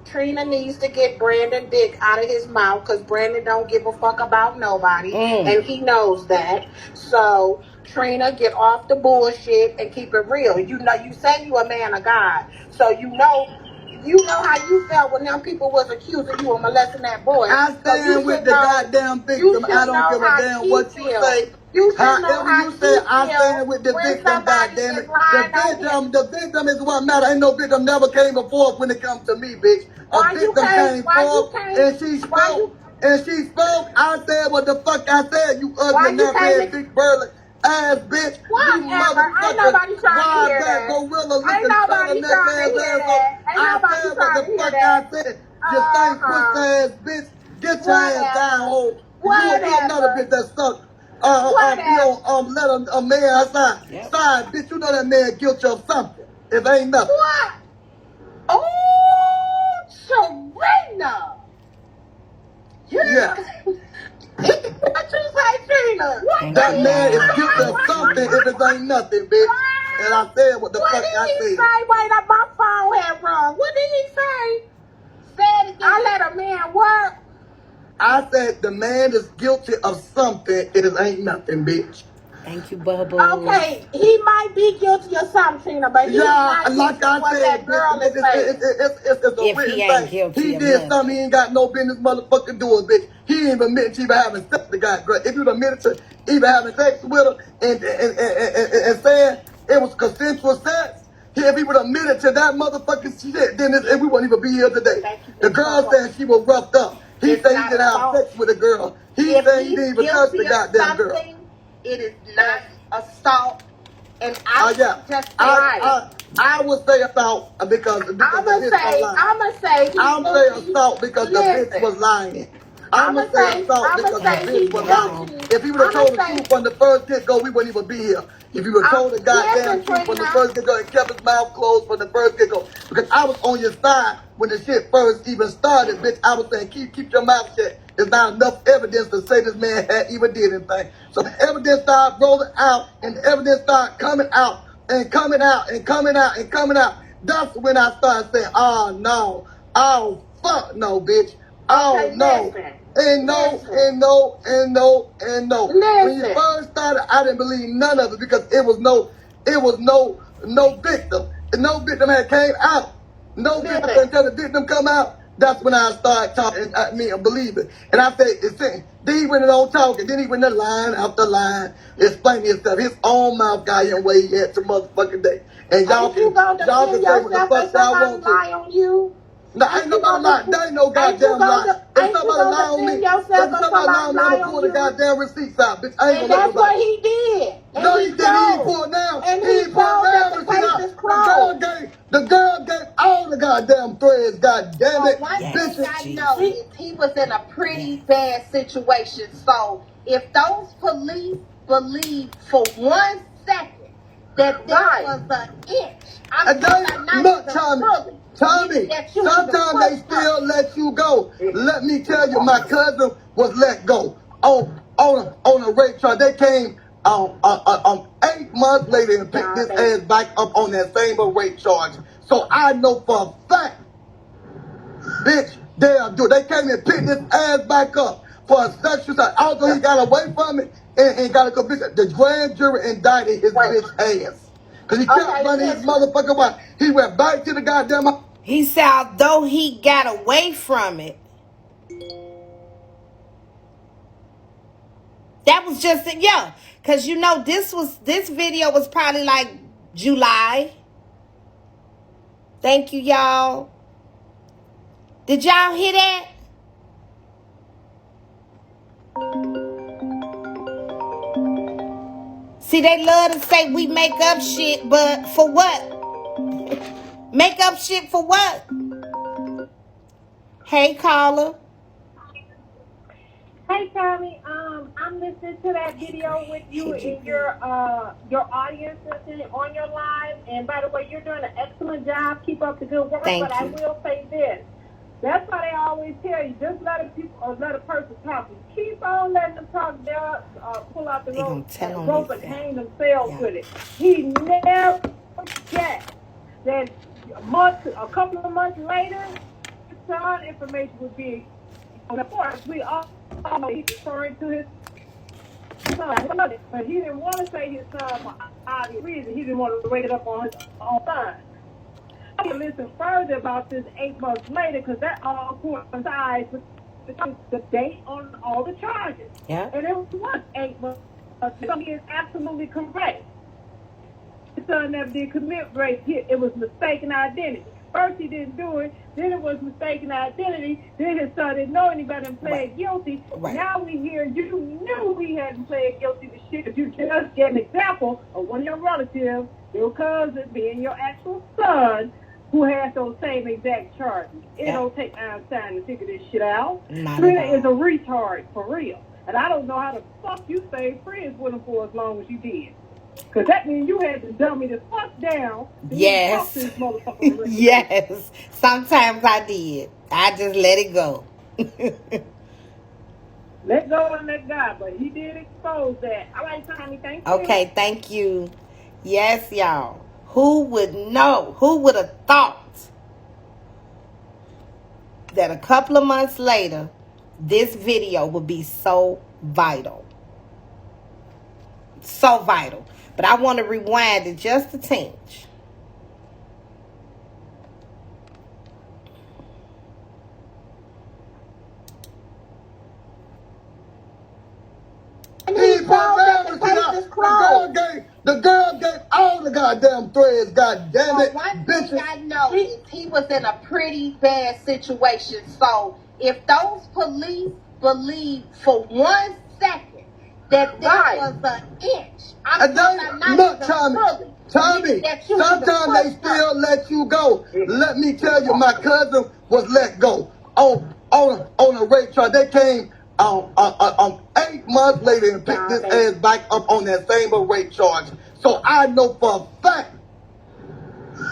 Trina needs to get Brandon dick out of his mouth because Brandon don't give a fuck about nobody. And he knows that. So Trina, get off the bullshit and keep it real. You know, you say you a man of God. So you know how you felt when them people was accusing you of molesting that boy. I stand with the goddamn victim. I don't give a damn what you say. However you say, I stand with the victim, goddamn it. The victim is what matters. Ain't no victim never came before when it comes to me, bitch. A victim came forth and she spoke. And she spoke. I said what the fuck I said, you ugly, nappy, big burly ass bitch. Whatever. You motherfucker. Ain't nobody trying to hear that. Gorilla Ain't looking nobody trying to hear that. Ain't I nobody said what trying the to hear fuck that. I said. You stink pussy ass bitch. Get your ass down, hole. You another bitch that suck. Let a man outside. Yep. Side, bitch, you know that man guilty of something. If ain't nothing. What? Oh, Serena. Yeah. What you say, Trina? That man is guilty of something if it ain't nothing, bitch. And I said what the fuck I said. What did he say? Wait up, my phone had rung. What did he say? Say it again. I let a man what? I said the man is guilty of something. It ain't nothing, bitch. Thank you, Bubba. Okay, he might be guilty of something, Trina, but he's not guilty like I what said, that girl is saying. it's a If written he ain't thing. guilty He of did something nothing. he ain't got no business motherfucking doing, bitch. He ain't even admitting to even having sex with the guy, girl. If you'd admitted to even having sex with her and saying it was consensual sex, if he would have admitted to that motherfucking shit, then we wouldn't even be here today. The girl said she was roughed up. He said he didn't have sex with a girl. He said he didn't even touch the goddamn girl. It is not assault. And I just I would say assault because the bitch was lying. I'm say assault because the bitch was lying. I'm gonna say assault because the bitch was lying. If he would have told the truth from the first get-go, we wouldn't even be here. If he would have told the goddamn truth from the first get-go and kept his mouth closed from the first get-go. Because I was on your side when the shit first even started, bitch. I was saying, keep your mouth shut. There's not enough evidence to say this man had even did anything. So the evidence started rolling out and the evidence started coming out and coming out and coming out and coming out. That's when I started saying, oh no, oh fuck no, bitch. Oh no. And no. When you first started, I didn't believe none of it because it was no victim. And no victim had came out. No victim until the victim come out. That's when I started talking. I mean, believe it. And I said, then he went on talking. Then he went in line after line, explaining himself. His own mouth got him where he had to motherfucking day. And y'all can say what the fuck y'all want to. Lie on you? No, ain't nobody lying. There ain't no goddamn lie. If somebody lie on me, I'ma pull the goddamn receipts out, bitch. I ain't gonna let nobody. That's what he did. No, he didn't. He ain't pull now. And he ain't pull now receipt out. The girl gave all the goddamn threads, goddamn it. One thing I know is he was in a pretty bad situation. So if those police believe for 1 second that there was an inch, Tommy, sometimes they still let you go. Let me tell you, my cousin was let go on a rape charge. They came 8 months later and picked this ass back up on that same rape charge. So I know for a fact, bitch, they'll do it. They came and picked this ass back up for a sexual assault. Although he got away from it and got a conviction, the grand jury indicted his bitch ass. Because he kept running his motherfucking wife. He went back to the goddamn house. He said although he got away from it. That was just it, yeah. Cause this video was probably like July. Thank you, y'all. Did y'all hear that? See, they love to say we make up shit, but for what? Make up shit for what? Hey, caller. Hey Tommy, I'm listening to that Hey, video Greg. with Hey, you G. and your audience listening on your live. And by the way, you're doing an excellent job. Keep up the good work. But Thank I you. will say this: that's why they always tell you just let a people or let a person talk. You keep on letting them talk. They'll pull out the They gonna rope, tell on rope and themselves. hang themselves Yeah. with it. He never guessed that a couple of months later, his son information would be. And of course, we all know he's referring to his son, but he didn't want to say his son for obvious reason. He didn't want to wake it up on his own son. I can listen further about this 8 months later because that all coincides with the date on all the charges. Yeah. And it was 8 months. So he is absolutely correct. His son never did commit rape. It was mistaken identity. First he didn't do it, then it was mistaken identity, then his son didn't know any better and Right. pled guilty. Right. Now we hear you knew he hadn't pled guilty to shit. You just get an example of one of your relatives, your cousin, being your actual son, who has those same exact charges. It Yeah. don't take Einstein to figure this shit out. Not at Trina is a all. retard, for real. And I don't know how the fuck you stayed friends with him for as long as you did. Because that means you had to dumb me the fuck down to even talk to Yes. this motherfucker on a regular basis. Yes. Sometimes I did. I just let it go. Let go and let God. But he did expose that. All right, Tommy, thank you. Okay, thank you. Yes, y'all. Who would know? Who would have thought that a couple of months later, this video would be so vital? So vital. But I want to rewind it just a tinge. And He he put told that the marriage case out. is closed. The girl gave all the goddamn threads. God damn Well, it, one thing bitches. I know is he was in a pretty bad situation. So if those police believe for 1 second that there was an inch, I'm talking about not Look, even Tommy, fully, meaning Tommy. that you even Sometimes they pushed her. still let you go. Let me tell you, my cousin was let go on a rape charge. They came 8 months later and picked this ass back up on that same rape charge. So I know for a fact,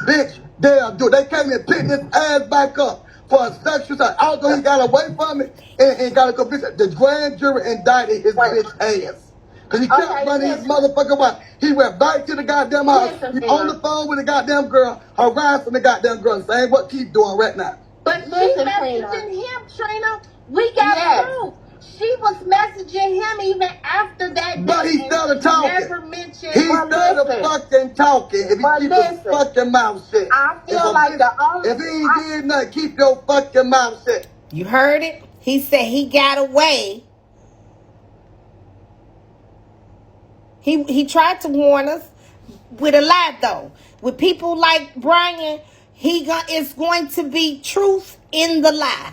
bitch, they'll do. They came and picked his ass back up for a sexual assault. Although he got away from it and got a conviction, the grand jury indicted his bitch ass. Because he kept running his motherfucking mouth. He went back to the goddamn house. He on the phone with the goddamn girl, harassing the goddamn girl, saying what keep doing right now. But she messaging him, Trina. We got proof. She was messaging him even after that But day, he and started she talking. never mentioned. He started fucking talking. If he keep his fucking mouth shut. I feel like the only. If he ain't did nothing, keep your fucking mouth shut. You heard it? He said he got away. He tried to warn us with a lie, though. With people like Brian, it's going to be truth in the lie.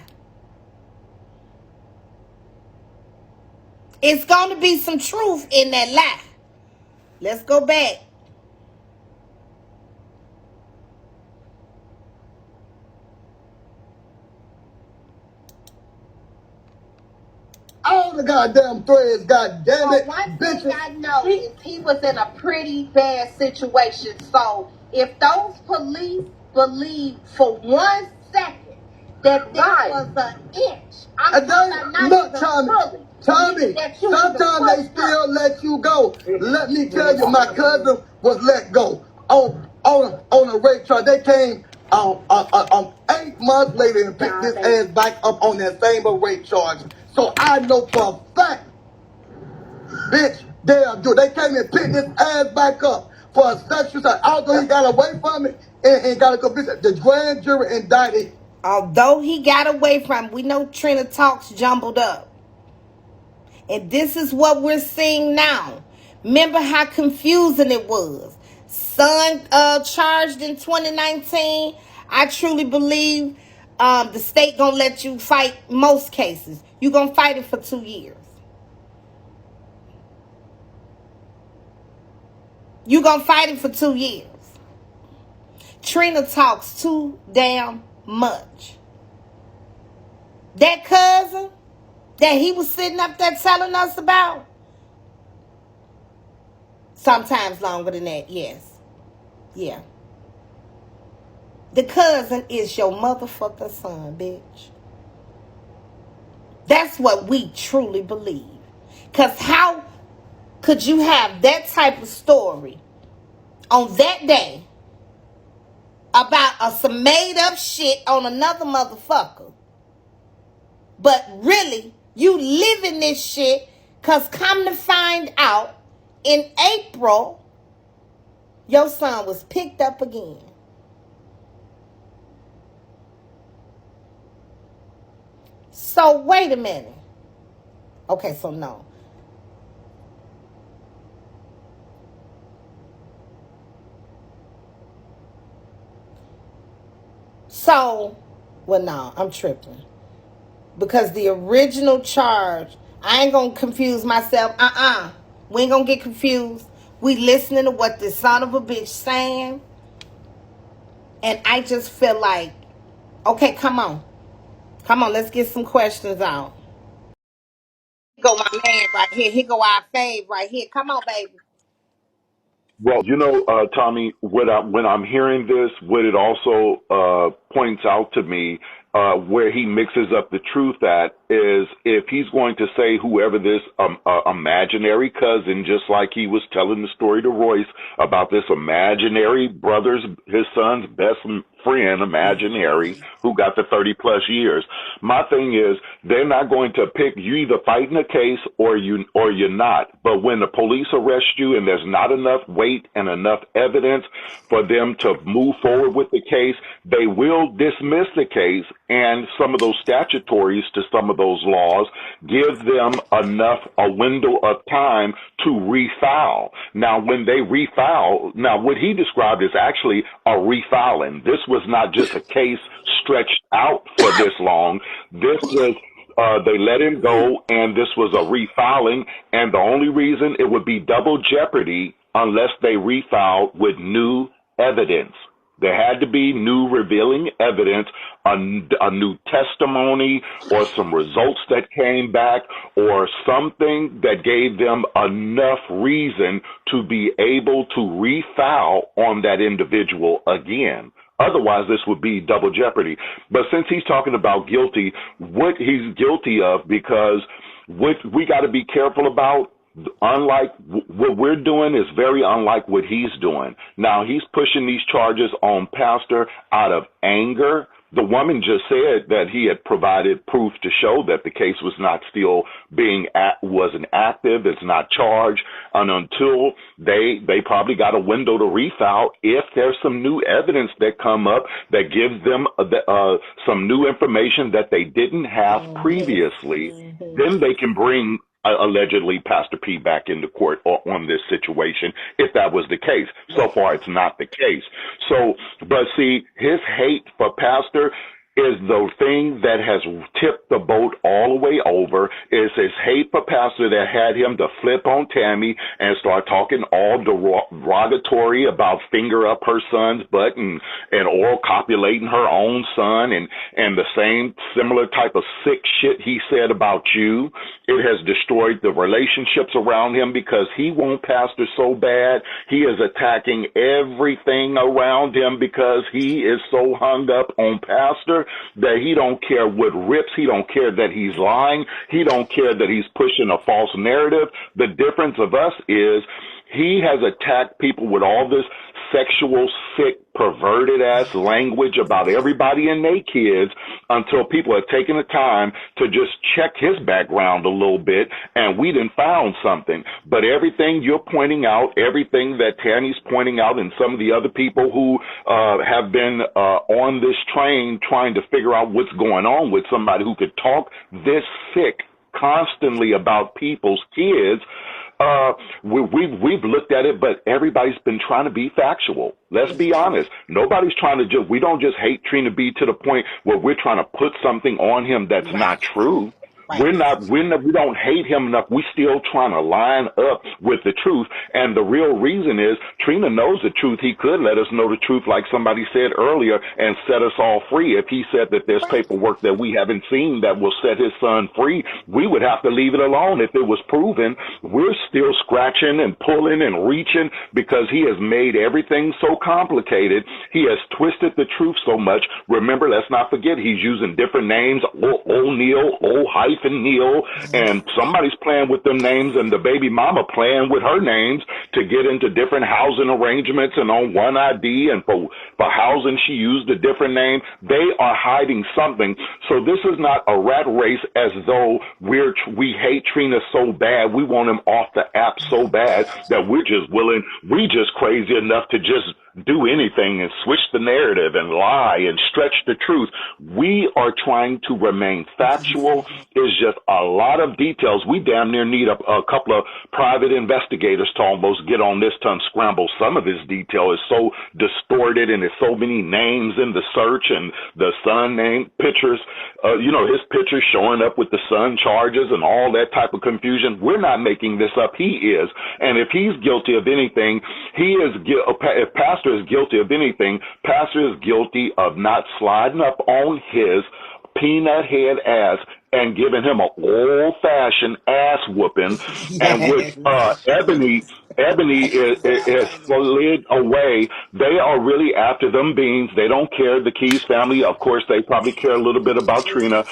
It's going to be some truth in that lie. Let's go back. All the goddamn threads, goddamn it, One bitches. thing I know is he was in a pretty bad situation. So if those police believe for 1 second that there was an inch, I'm talking about not even fully. Tommy, sometimes they still let you go. Let me tell you, my cousin was let go on a rape charge. They came 8 months later and picked this ass back up on that same rape charge. So I know for a fact, bitch, they'll do. They came and picked this ass back up for a sexual assault. Although he got away from it and got a conviction, the grand jury indicted. Although he got away from it, we know Trina talks jumbled up. And this is what we're seeing now. Remember how confusing it was. Son charged in 2019. I truly believe the state gonna let you fight most cases. You gonna fight it for 2 years. You gonna fight him for 2 years. Trina talks too damn much. That cousin that he was sitting up there telling us about, sometimes longer than that, yes. Yeah. The cousin is your motherfucking son, bitch. That's what we truly believe. Because how could you have that type of story on that day about some made up shit on another motherfucker, but really you living this shit? Because come to find out, in April, your son was picked up again. So wait a minute. Okay, so no. So, well, no, I'm tripping. Because the original charge, I ain't gonna confuse myself. We ain't gonna get confused. We listening to what this son of a bitch saying. And I just feel like, okay, come on. Come on, let's get some questions out. Here go my man right here. Here go our fave right here. Come on, baby. Well, Tommy, when I'm hearing this, what it also points out to me, where he mixes up the truth at is if he's going to say whoever this imaginary cousin, just like he was telling the story to Royce about this imaginary brother's, his son's best friend, imaginary, who got the 30 plus years. My thing is, they're not going to pick you, either fighting a case or you're not. But when the police arrest you and there's not enough weight and enough evidence for them to move forward with the case, they will dismiss the case, and some of those statutories to some of those laws give them a window of time to refile. Now, when they refile, now what he described is actually a refiling. This was not just a case stretched out for this long. This was they let him go, and this was a refiling, and the only reason it would be double jeopardy unless they refiled with new evidence. There had to be new revealing evidence, a new testimony, or some results that came back, or something that gave them enough reason to be able to refile on that individual again. Otherwise, this would be double jeopardy. But since he's talking about guilty, what he's guilty of, because what we got to be careful about, unlike what we're doing, is very unlike what he's doing. Now, he's pushing these charges on Pastor out of anger. The woman just said that he had provided proof to show that the case was not still wasn't active, it's not charged, and until they probably got a window to refile, if there's some new evidence that come up that gives them some new information that they didn't have previously, then they can bring allegedly Pastor P back into court on this situation, if that was the case. So far, it's not the case. So, but see, his hate for Pastor is the thing that has tipped the boat all the way over, is his hate for Pastor that had him to flip on Tammy and start talking all derogatory about finger up her son's butt and oral copulating her own son and the same similar type of sick shit he said about you. It has destroyed the relationships around him because he wants Pastor so bad. He is attacking everything around him because he is so hung up on Pastor that he don't care what rips. He don't care that he's lying. He don't care that he's pushing a false narrative. The difference of us is he has attacked people with all this sexual, sick, perverted ass language about everybody and their kids until people have taken the time to just check his background a little bit, and we done found something. But everything you're pointing out, everything that Tanny's pointing out, and some of the other people who have been on this train trying to figure out what's going on with somebody who could talk this sick constantly about people's kids, we've looked at it, but everybody's been trying to be factual. Let's be honest. Nobody's trying to we don't just hate Trina B to the point where we're trying to put something on him that's not true. Right. We don't hate him enough. We still trying to line up with the truth. And the real reason is Trina knows the truth. He could let us know the truth, like somebody said earlier, and set us all free. If he said that there's Right. paperwork that we haven't seen that will set his son free, we would have to leave it alone if it was proven. We're still scratching and pulling and reaching because he has made everything so complicated. He has twisted the truth so much. Remember, let's not forget, he's using different names, O'Neal, O-Neil, and somebody's playing with them names, and the baby mama playing with her names to get into different housing arrangements. And on one ID and for housing, she used a different name. They are hiding something. So this is not a rat race as though we hate Trina so bad. We want him off the app so bad that we just crazy enough to just do anything and switch the narrative and lie and stretch the truth. We are trying to remain factual. It's just a lot of details. We damn near need a couple of private investigators to almost get on this to unscramble some of this detail. Is so distorted, and there's so many names in the search, and the son name pictures, his pictures showing up with the son charges and all that type of confusion. We're not making this up. He is. And if he's guilty of anything, if Pastor is guilty of anything, Pastor is guilty of not sliding up on his peanut head ass and giving him an old-fashioned ass whooping, and which Ebony is slid away. They are really after them beans. They don't care. The Keys family, of course, they probably care a little bit about Trina.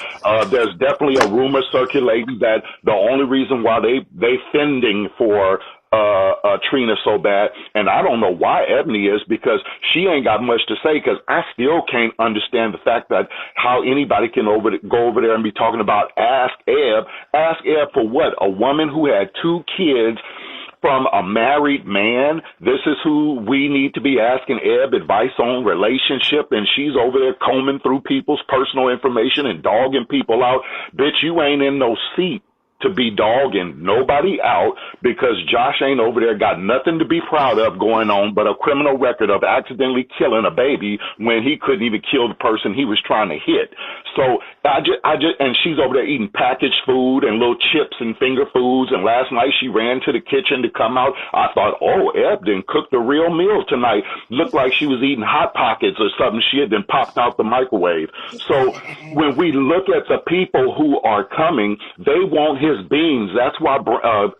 There's definitely a rumor circulating that the only reason why they fending for Trina so bad, and I don't know why Ebony is, because she ain't got much to say, because I still can't understand the fact that how anybody can go over there and be talking about Ask Eb. Ask Eb for what? A woman who had 2 kids from a married man. This is who we need to be asking Eb advice on relationship, and she's over there combing through people's personal information and dogging people out. Bitch, you ain't in no seat to be dogging nobody out, because Josh ain't over there got nothing to be proud of going on but a criminal record of accidentally killing a baby when he couldn't even kill the person he was trying to hit. So and she's over there eating packaged food and little chips and finger foods, and last night she ran to the kitchen to come out. I thought, oh, Eb didn't cook the real meal tonight. Looked like she was eating Hot Pockets or something she had been popped out the microwave. So when we look at the people who are coming, they want his beans. That's why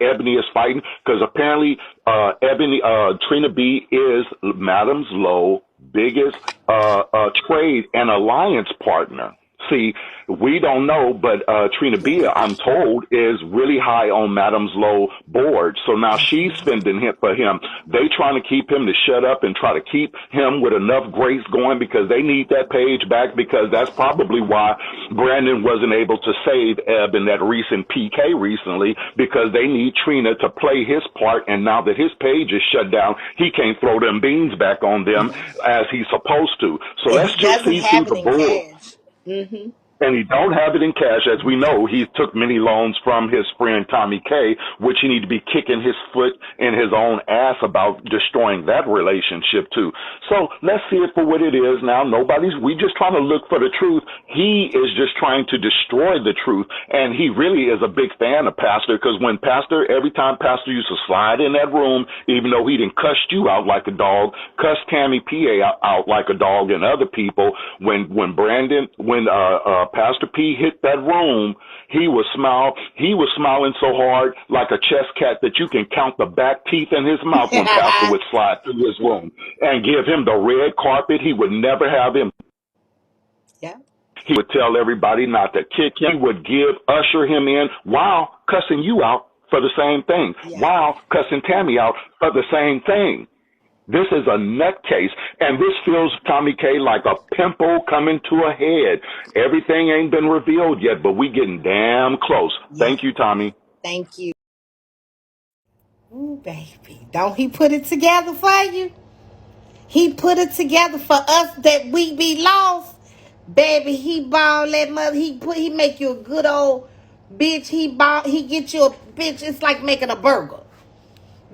Ebony is fighting, because apparently Trina B is Madam Lowe's biggest trade and alliance partner. See, we don't know, but Trina B, I'm told, is really high on Madam Lowe's board. So now she's fending for him. They trying to keep him to shut up and try to keep him with enough grace going, because they need that page back, because that's probably why Brandon wasn't able to save Eb in that recent PK recently, because they need Trina to play his part, and now that his page is shut down, he can't throw them beans back on them as he's supposed to. So And let's he just doesn't see through have it the in bull. cash. Mm-hmm. And he don't have it in cash. As we know, he took many loans from his friend Tommy K, which he need to be kicking his foot in his own ass about destroying that relationship too. So let's see it for what it is now. We just trying to look for the truth. He is just trying to destroy the truth. And he really is a big fan of Pastor, because every time Pastor used to slide in that room, even though he didn't cuss you out like a dog, cuss Tammy PA out like a dog and other people, when Pastor P hit that room, he was smiling so hard like a chess cat that you can count the back teeth in his mouth when Pastor would slide through his room and give him the red carpet. He would never have him. Yeah. He would tell everybody not to kick him. He would usher him in while cussing you out for the same thing, Yeah. while cussing Tammy out for the same thing. This is a nutcase, and this feels, Tommy K, like a pimple coming to a head. Everything ain't been revealed yet, but we getting damn close. Yeah. Thank you, Tommy. Thank you. Ooh, baby. Don't he put it together for you? He put it together for us that we be lost. Baby, he ball that mother. He make you a good old bitch. He get you a bitch. It's like making a burger.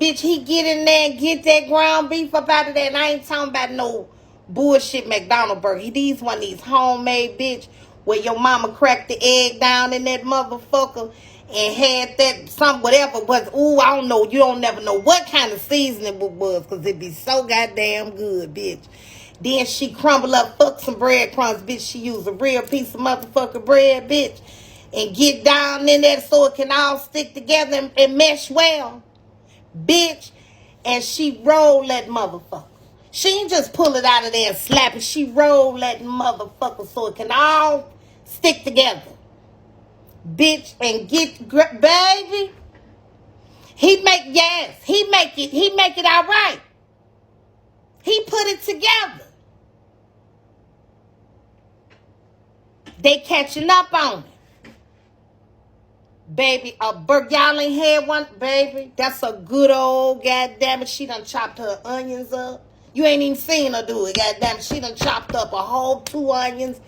Bitch, he get in there and get that ground beef up out of there. And I ain't talking about no bullshit McDonald's burger. These homemade, bitch. where your mama cracked the egg down in that motherfucker and had that some whatever was. Ooh, I don't know. You don't never know what kind of seasoning it was, because it be so goddamn good, bitch. Then she crumble up, fuck some breadcrumbs, bitch. She use a real piece of motherfucking bread, bitch, and get down in there so it can all stick together and mesh well, bitch. And she roll that motherfucker. She ain't just pull it out of there and slap it. She roll that motherfucker so it can all stick together, bitch. And get, baby. He make it all right. He put it together. They catching up on it. Baby, y'all ain't had one, baby. That's a good old goddamn it. She done chopped her onions up. You ain't even seen her do it, goddamn. She done chopped up a whole 2 onions,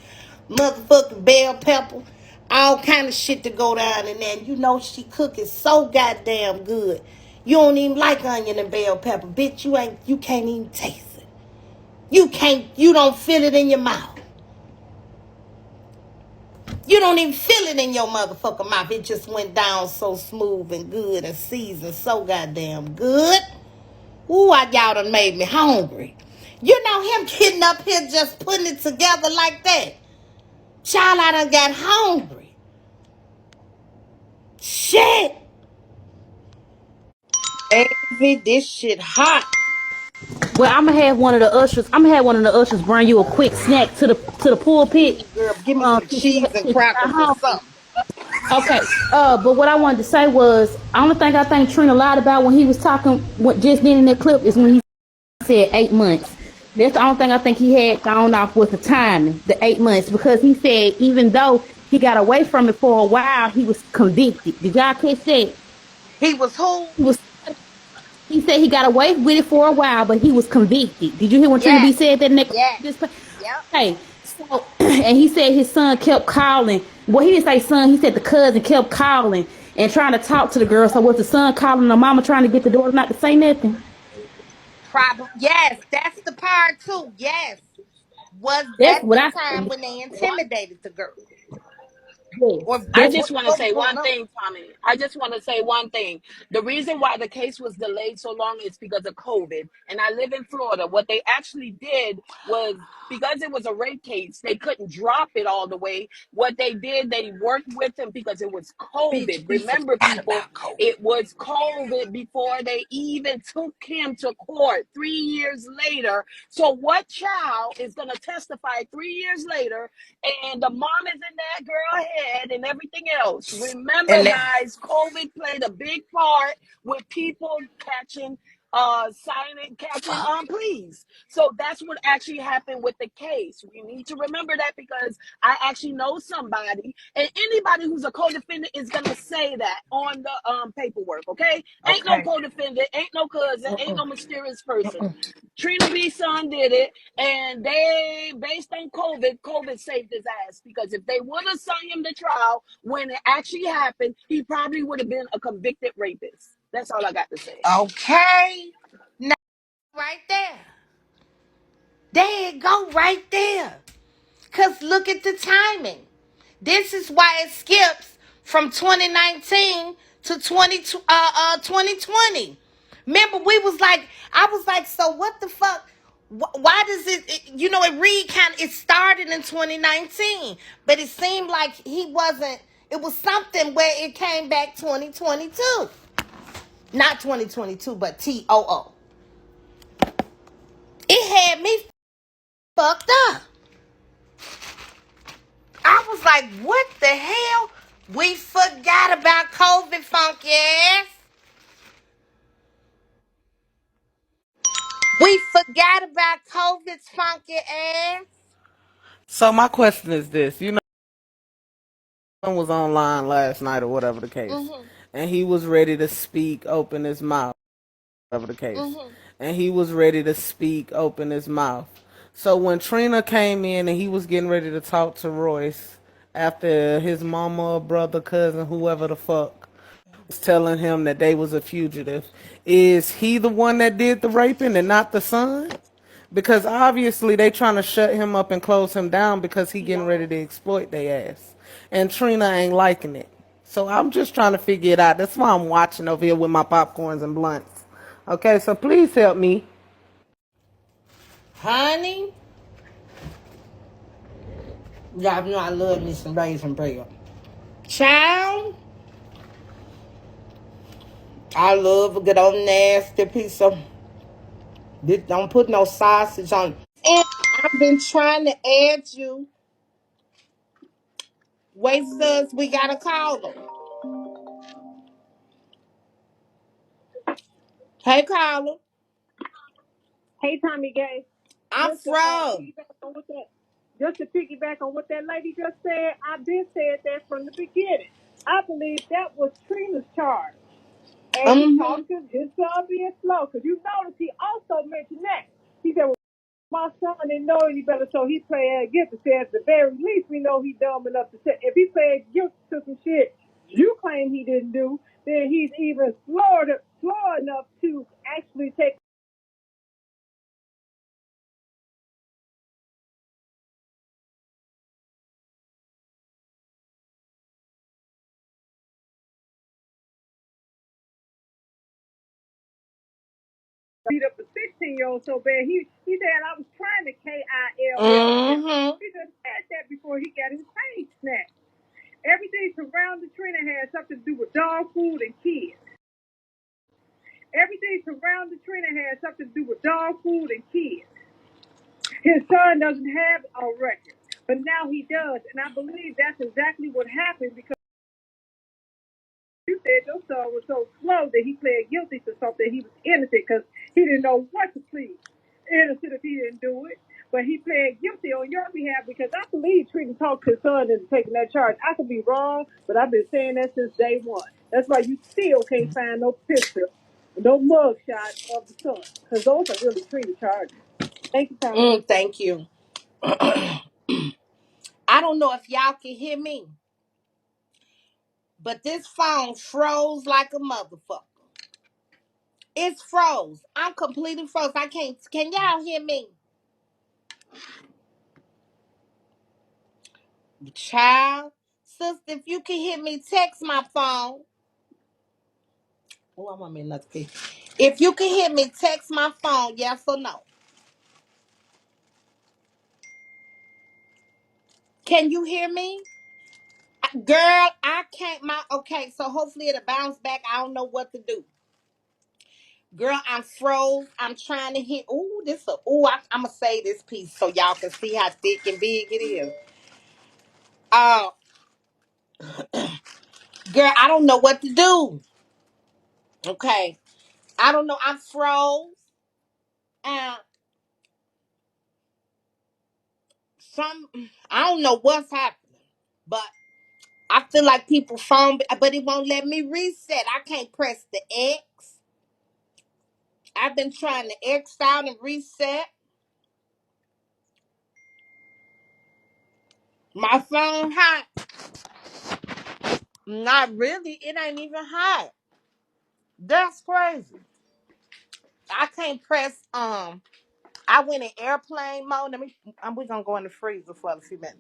motherfucking bell pepper, all kind of shit to go down in there. And you know she cook it so goddamn good. You don't even like onion and bell pepper, bitch. You can't even taste it. You don't feel it in your mouth. You don't even feel it in your motherfucking mouth. It just went down so smooth and good and seasoned so goddamn good. Ooh, y'all done made me hungry. You know him getting up here just putting it together like that. Child, I done got hungry. Shit. Baby, this shit hot. Well, I'm gonna have one of the ushers. I'm gonna have one of the ushers bring you a quick snack to the pulpit. Girl, give me some cheese and Since you got crackers or hungry. something. Okay. But what I wanted to say was, only thing I think Trina lied about when he was talking just then in that clip is when he said 8 months. That's the only thing I think he had gone off with the timing, the 8 months, because he said even though he got away from it for a while, he was convicted. Did y'all catch that? He was who? He was. He said he got away with it for a while, but he was convicted. Did you hear when Trina B Yes. said that in that Yes. this? Yep. Okay, so and he said his son kept calling. Well, he didn't say son. He said the cousin kept calling and trying to talk to the girl. So was the son calling the mama trying to get the daughter not to say nothing? Problem. Yes, that's the part too. Yes. Was That's that what the I time said. when they intimidated the girl? Or Yes, I that's what just want to what say was going one on? thing, Tommy. I just want to say one thing. The reason why the case was delayed so long is because of COVID. And I live in Florida. What they actually did was, because it was a rape case, they couldn't drop it all the way. What they did, they worked with him because it was Bitch, COVID. we Remember, forgot people, about COVID. it was COVID before they even took him to court 3 years later. So, what child is going to testify 3 years later and the mom is in that girl head and everything else? Remember, And that, guys, COVID played a big part with people catching signing catching pleas. So that's what actually happened with the case. We need to remember that, because I actually know somebody, and anybody who's a co-defendant is gonna say that on the paperwork. Okay, ain't no okay. co-defendant, ain't no cousin, ain't no mysterious person. Trina B. son did it, and they, based on COVID saved his ass, because if they would have sent him to trial when it actually happened, he probably would have been a convicted rapist. That's all I got to say. Okay. Now right there. There it go right there. Cause look at the timing. This is why it skips from 2019 to 2020. Remember, I was like, so what the fuck? Why does it read it started in 2019, but it seemed like he wasn't, it was something where it came back 2022. Not 2022, but TOO. It had me fucked up. I was like, what the hell? We forgot about COVID, funky ass. We forgot about COVID's funky ass. So my question is this: was online last night or whatever the case, Mm-hmm. and he was ready to speak, open his mouth, whatever the case, Mm-hmm. and he was ready to speak, open his mouth. So when Trina came in and he was getting ready to talk to Royce after his mama, brother, cousin, whoever the fuck was telling him that they was a fugitive, is he the one that did the raping and not the son? Because obviously they trying to shut him up and close him down because he getting ready to exploit their ass. And Trina ain't liking it. So I'm just trying to figure it out. That's why I'm watching over here with my popcorns and blunts. Okay, so please help me. Honey, y'all know I love me some raisin bread. Child, I love a good old nasty piece of. Don't put no sausage on. And I've been trying to add you. Wait, sus, we gotta call them. Hey, caller. Hey, Tommy Gay. I'm Just to from. piggyback on what that, just to piggyback on what that lady just said, I've been said that from the beginning. I believe that was Trina's charge. And he Mm-hmm. talked to his son being slow, because you notice he also mentioned that. He said, well, my son didn't know any better, so he played guilty. Said at the very least, we know he's dumb enough to say, if he played guilty to some shit you claim he didn't do, then he's even slow enough to actually take beat up a 16-year-old so bad. He said I was trying to KILL him. Mm-hmm. He just had that before he got his face snatched. Everything surrounding Trina had something to do with dog food and kids. Everything surrounding Trina had something to do with dog food and kids. His son doesn't have a record, but now he does, and I believe that's exactly what happened because you said your son was so slow that he pled guilty to something. He was innocent because he didn't know what to plead. Innocent if he didn't do it. But he pled guilty on your behalf because I believe Trina talked to his son into taking that charge. I could be wrong, but I've been saying that since day one. That's why you still can't find no picture, no mug shot of the son. Because those are really Trina charges. Thank you, Tommy. Thank you. I don't know if y'all can hear me, but this phone froze like a motherfucker. It's froze. I'm completely froze. I can't. Can y'all hear me? Child, sister, if you can hear me, text my phone. Oh, I want me another piece. If you can hear me, text my phone. Yes or no? Can you hear me? Girl, I can't. Okay, so hopefully it'll bounce back. I don't know what to do. Girl, I'm froze. I'm trying to hit. Ooh, I'm gonna say this piece so y'all can see how thick and big it is. Uh, girl, I don't know what to do. Okay, I don't know. I'm froze. And I don't know what's happening, but I feel like people phone, but it won't let me reset. I can't press the X. I've been trying to X out and reset. My phone hot. Not really. It ain't even hot. That's crazy. I can't press I went in airplane mode. We're gonna go in the freezer for a few minutes.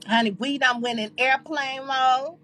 Honey, we done went in airplane mode.